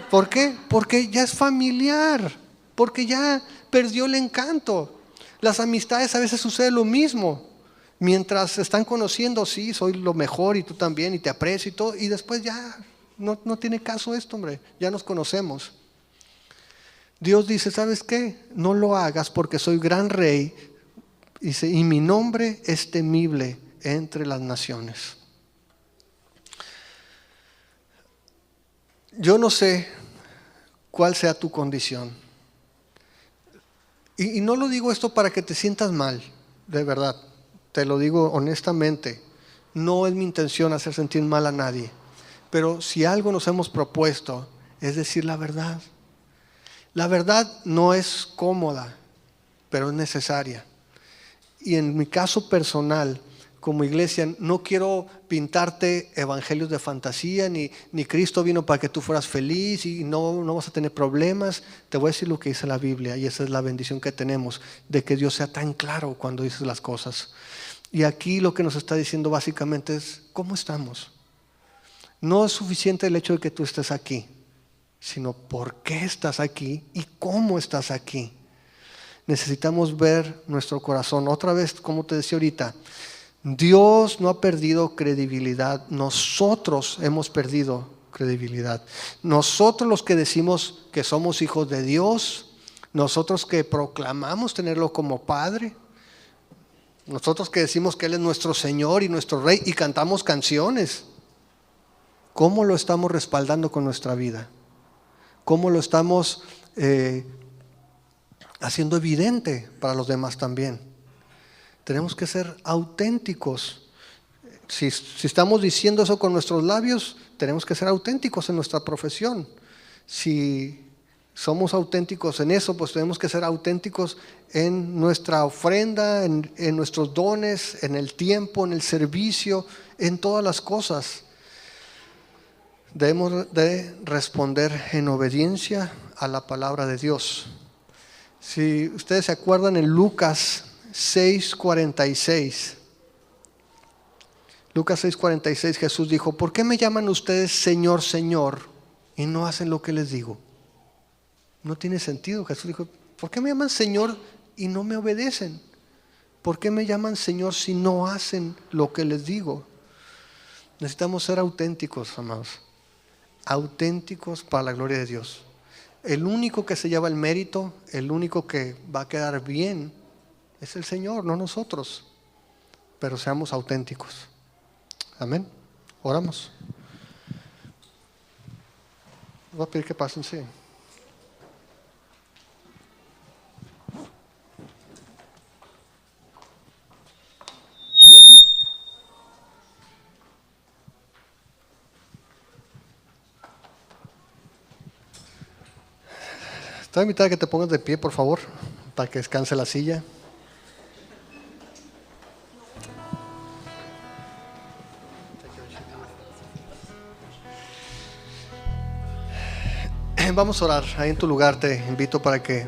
¿Por qué? Porque ya es familiar, porque ya perdió el encanto. Las amistades a veces sucede lo mismo. Mientras se están conociendo, sí, soy lo mejor y tú también, y te aprecio y todo, y después ya no tiene caso esto, hombre, ya nos conocemos. Dios dice, ¿sabes qué? No lo hagas porque soy gran rey, dice, y mi nombre es temible entre las naciones. Yo no sé cuál sea tu condición. Y no lo digo esto para que te sientas mal, de verdad. Te lo digo honestamente, no es mi intención hacer sentir mal a nadie, pero si algo nos hemos propuesto es decir la verdad. La verdad no es cómoda, pero es necesaria. Y en mi caso personal, como iglesia, no quiero pintarte evangelios de fantasía, ni Cristo vino para que tú fueras feliz y no vas a tener problemas. Te voy a decir lo que dice la Biblia, y esa es la bendición que tenemos, de que Dios sea tan claro cuando dices las cosas. Y aquí lo que nos está diciendo básicamente es, ¿cómo estamos? No es suficiente el hecho de que tú estés aquí, sino por qué estás aquí y cómo estás aquí. Necesitamos ver nuestro corazón. Otra vez, como te decía ahorita, Dios no ha perdido credibilidad, nosotros hemos perdido credibilidad. Nosotros los que decimos que somos hijos de Dios, nosotros que proclamamos tenerlo como Padre, nosotros que decimos que Él es nuestro Señor y nuestro Rey y cantamos canciones, ¿cómo lo estamos respaldando con nuestra vida? ¿Cómo lo estamos haciendo evidente para los demás también? Tenemos que ser auténticos. Si estamos diciendo eso con nuestros labios, tenemos que ser auténticos en nuestra profesión. Si somos auténticos en eso, pues tenemos que ser auténticos en nuestra ofrenda, en nuestros dones, en el tiempo, en el servicio, en todas las cosas. Debemos de responder en obediencia a la palabra de Dios. Si ustedes se acuerdan, en Lucas 6:46, Jesús dijo: ¿por qué me llaman ustedes Señor, Señor, y no hacen lo que les digo? No tiene sentido. Jesús dijo: ¿por qué me llaman Señor y no me obedecen? ¿Por qué me llaman Señor si no hacen lo que les digo? Necesitamos ser auténticos, amados. Auténticos para la gloria de Dios. El único que se lleva el mérito, el único que va a quedar bien, es el Señor, no nosotros. Pero seamos auténticos. Amén. Oramos. Voy a pedir que pasen, sí. Te voy a invitar a que te pongas de pie, por favor, para que descanse la silla. Vamos a orar. Ahí en tu lugar te invito para que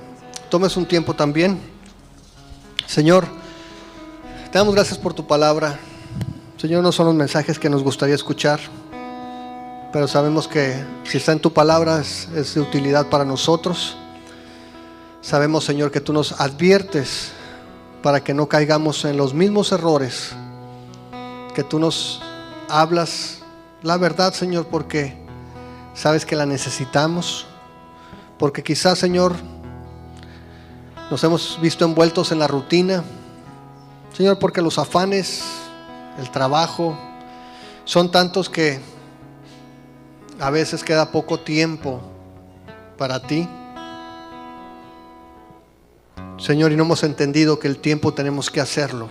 tomes un tiempo también. Señor, te damos gracias por tu palabra. Señor, no son los mensajes que nos gustaría escuchar, pero sabemos que si está en tu palabra es de utilidad para nosotros. Sabemos, Señor, que tú nos adviertes para que no caigamos en los mismos errores, que tú nos hablas la verdad, Señor, porque sabes que la necesitamos, porque quizás, Señor, nos hemos visto envueltos en la rutina, Señor, porque los afanes, el trabajo, son tantos que a veces queda poco tiempo para ti, Señor, y no hemos entendido que el tiempo tenemos que hacerlo,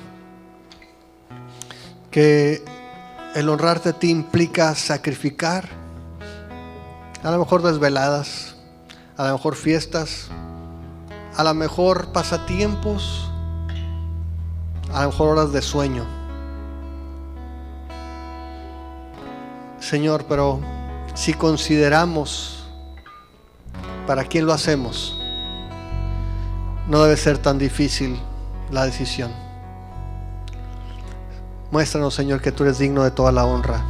que el honrarte a ti implica sacrificar, a lo mejor desveladas, a lo mejor fiestas, a lo mejor pasatiempos, a lo mejor horas de sueño, Señor, pero si consideramos para quién lo hacemos, no debe ser tan difícil la decisión. Muéstranos, Señor, que tú eres digno de toda la honra,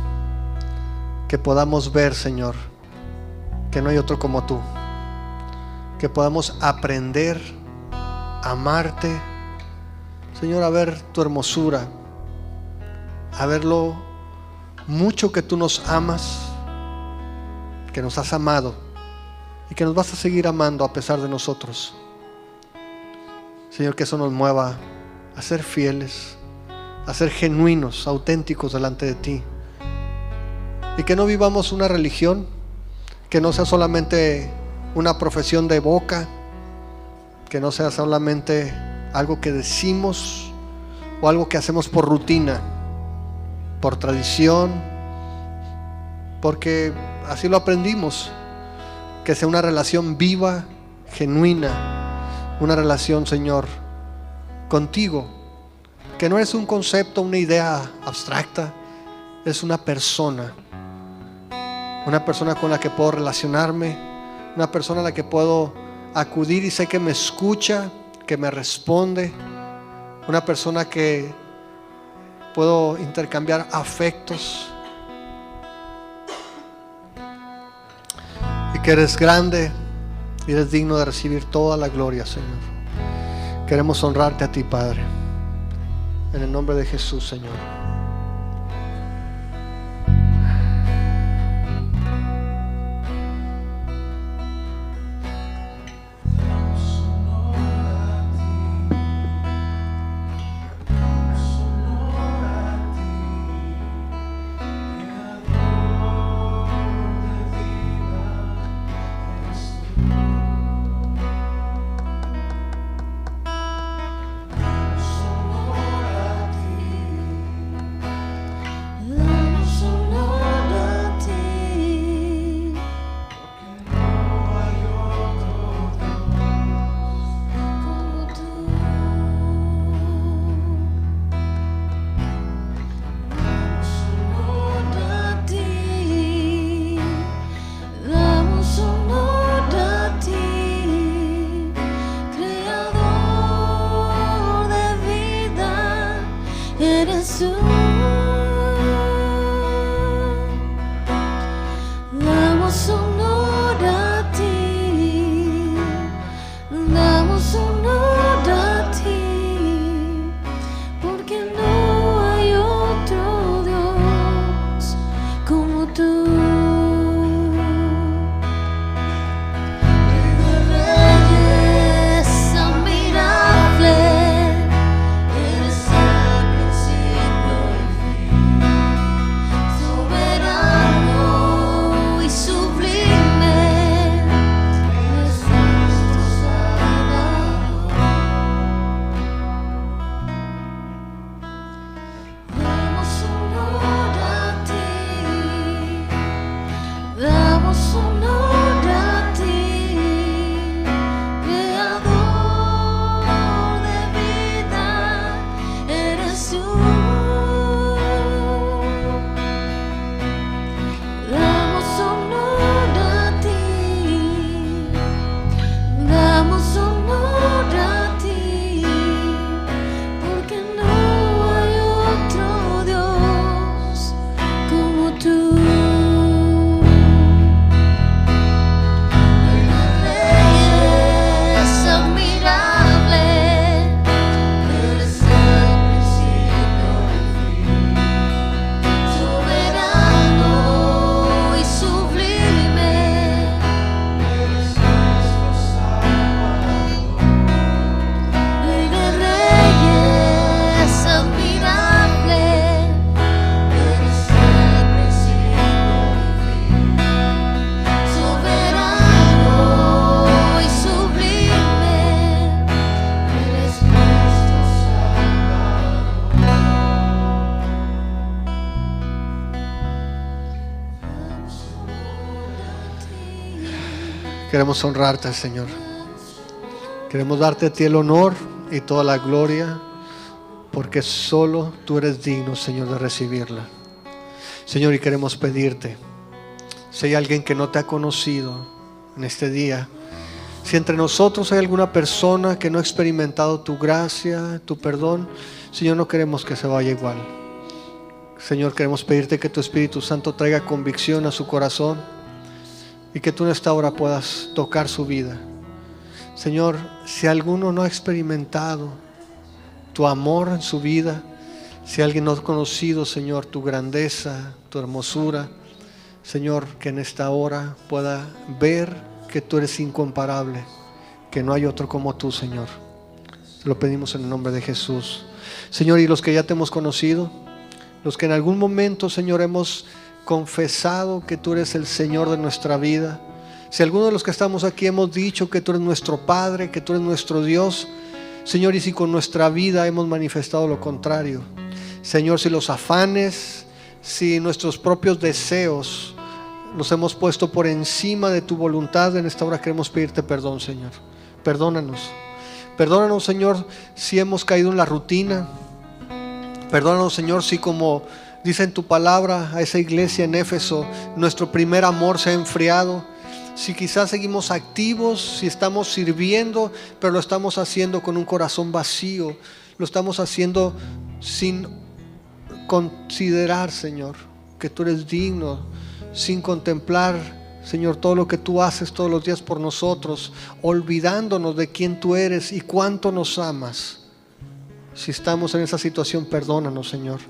que podamos ver, Señor, que no hay otro como tú, que podamos aprender a amarte, Señor, a ver tu hermosura, a ver lo mucho que tú nos amas, que nos has amado y que nos vas a seguir amando a pesar de nosotros. Señor, que eso nos mueva a ser fieles, a ser genuinos, auténticos delante de ti, y que no vivamos una religión que no sea solamente una profesión de boca, que no sea solamente algo que decimos o algo que hacemos por rutina, por tradición, porque así lo aprendimos. Que sea una relación viva, genuina, una relación, Señor, contigo, que no es un concepto, una idea abstracta, es una persona con la que puedo relacionarme, una persona a la que puedo acudir y sé que me escucha, que me responde, una persona que puedo intercambiar afectos, y que eres grande y eres digno de recibir toda la gloria, Señor. Queremos honrarte a ti, Padre, en el nombre de Jesús, Señor. eres tú. Damos honor a ti, damos honor a ti, porque no hay otro Dios como tú. Queremos honrarte, Señor. Queremos darte a ti el honor y toda la gloria, porque solo tú eres digno, Señor, de recibirla. Señor, y queremos pedirte, si hay alguien que no te ha conocido en este día, si entre nosotros hay alguna persona que no ha experimentado tu gracia, tu perdón, Señor, no queremos que se vaya igual. Señor, queremos pedirte que tu Espíritu Santo traiga convicción a su corazón y que tú en esta hora puedas tocar su vida. Señor, si alguno no ha experimentado tu amor en su vida, si alguien no ha conocido, Señor, tu grandeza, tu hermosura, Señor, que en esta hora pueda ver que tú eres incomparable, que no hay otro como tú, Señor. Te lo pedimos en el nombre de Jesús. Señor, y los que ya te hemos conocido, los que en algún momento, Señor, hemos confesado que tú eres el Señor de nuestra vida, si alguno de los que estamos aquí hemos dicho que tú eres nuestro Padre, que tú eres nuestro Dios, Señor, y si con nuestra vida hemos manifestado lo contrario, Señor, si los afanes, si nuestros propios deseos los hemos puesto por encima de tu voluntad, en esta hora queremos pedirte perdón, Señor. Perdónanos. Perdónanos, Señor, si hemos caído en la rutina. Perdónanos, Señor, si, como dice en tu palabra a esa iglesia en Éfeso, nuestro primer amor se ha enfriado. Si quizás seguimos activos, si estamos sirviendo, pero lo estamos haciendo con un corazón vacío, lo estamos haciendo sin considerar, Señor, que tú eres digno, sin contemplar, Señor, todo lo que tú haces todos los días por nosotros, olvidándonos de quién tú eres y cuánto nos amas. Si estamos en esa situación, perdónanos, Señor.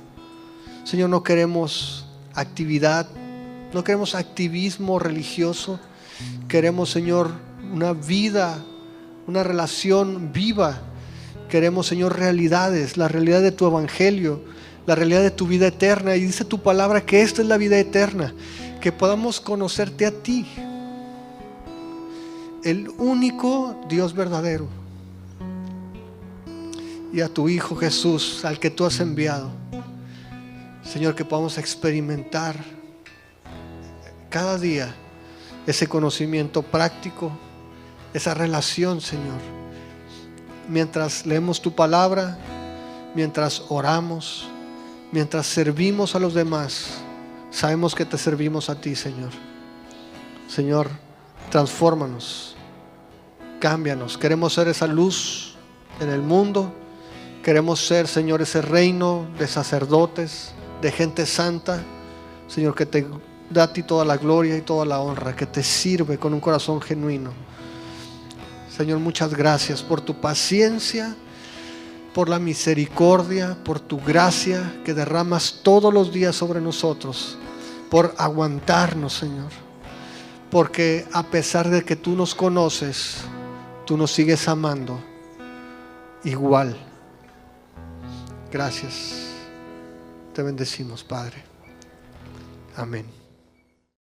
Señor, no queremos actividad, no queremos activismo religioso. Queremos, Señor, una vida, una relación viva. Queremos, Señor, realidades, la realidad de tu evangelio, la realidad de tu vida eterna. Y dice tu palabra que esta es la vida eterna, que podamos conocerte a ti, el único Dios verdadero, y a tu Hijo Jesús, al que tú has enviado. Señor, que podamos experimentar cada día ese conocimiento práctico, esa relación, Señor. Mientras leemos tu palabra, mientras oramos, mientras servimos a los demás, sabemos que te servimos a ti, Señor. Señor, transfórmanos, cámbianos. Queremos ser esa luz en el mundo. Queremos ser, Señor, ese reino de sacerdotes, de gente santa, Señor, que te da a ti toda la gloria y toda la honra, que te sirve con un corazón genuino. Señor, muchas gracias por tu paciencia, por la misericordia, por tu gracia que derramas todos los días sobre nosotros, por aguantarnos, Señor, porque a pesar de que tú nos conoces, tú nos sigues amando igual. Gracias. Te bendecimos, Padre. Amén.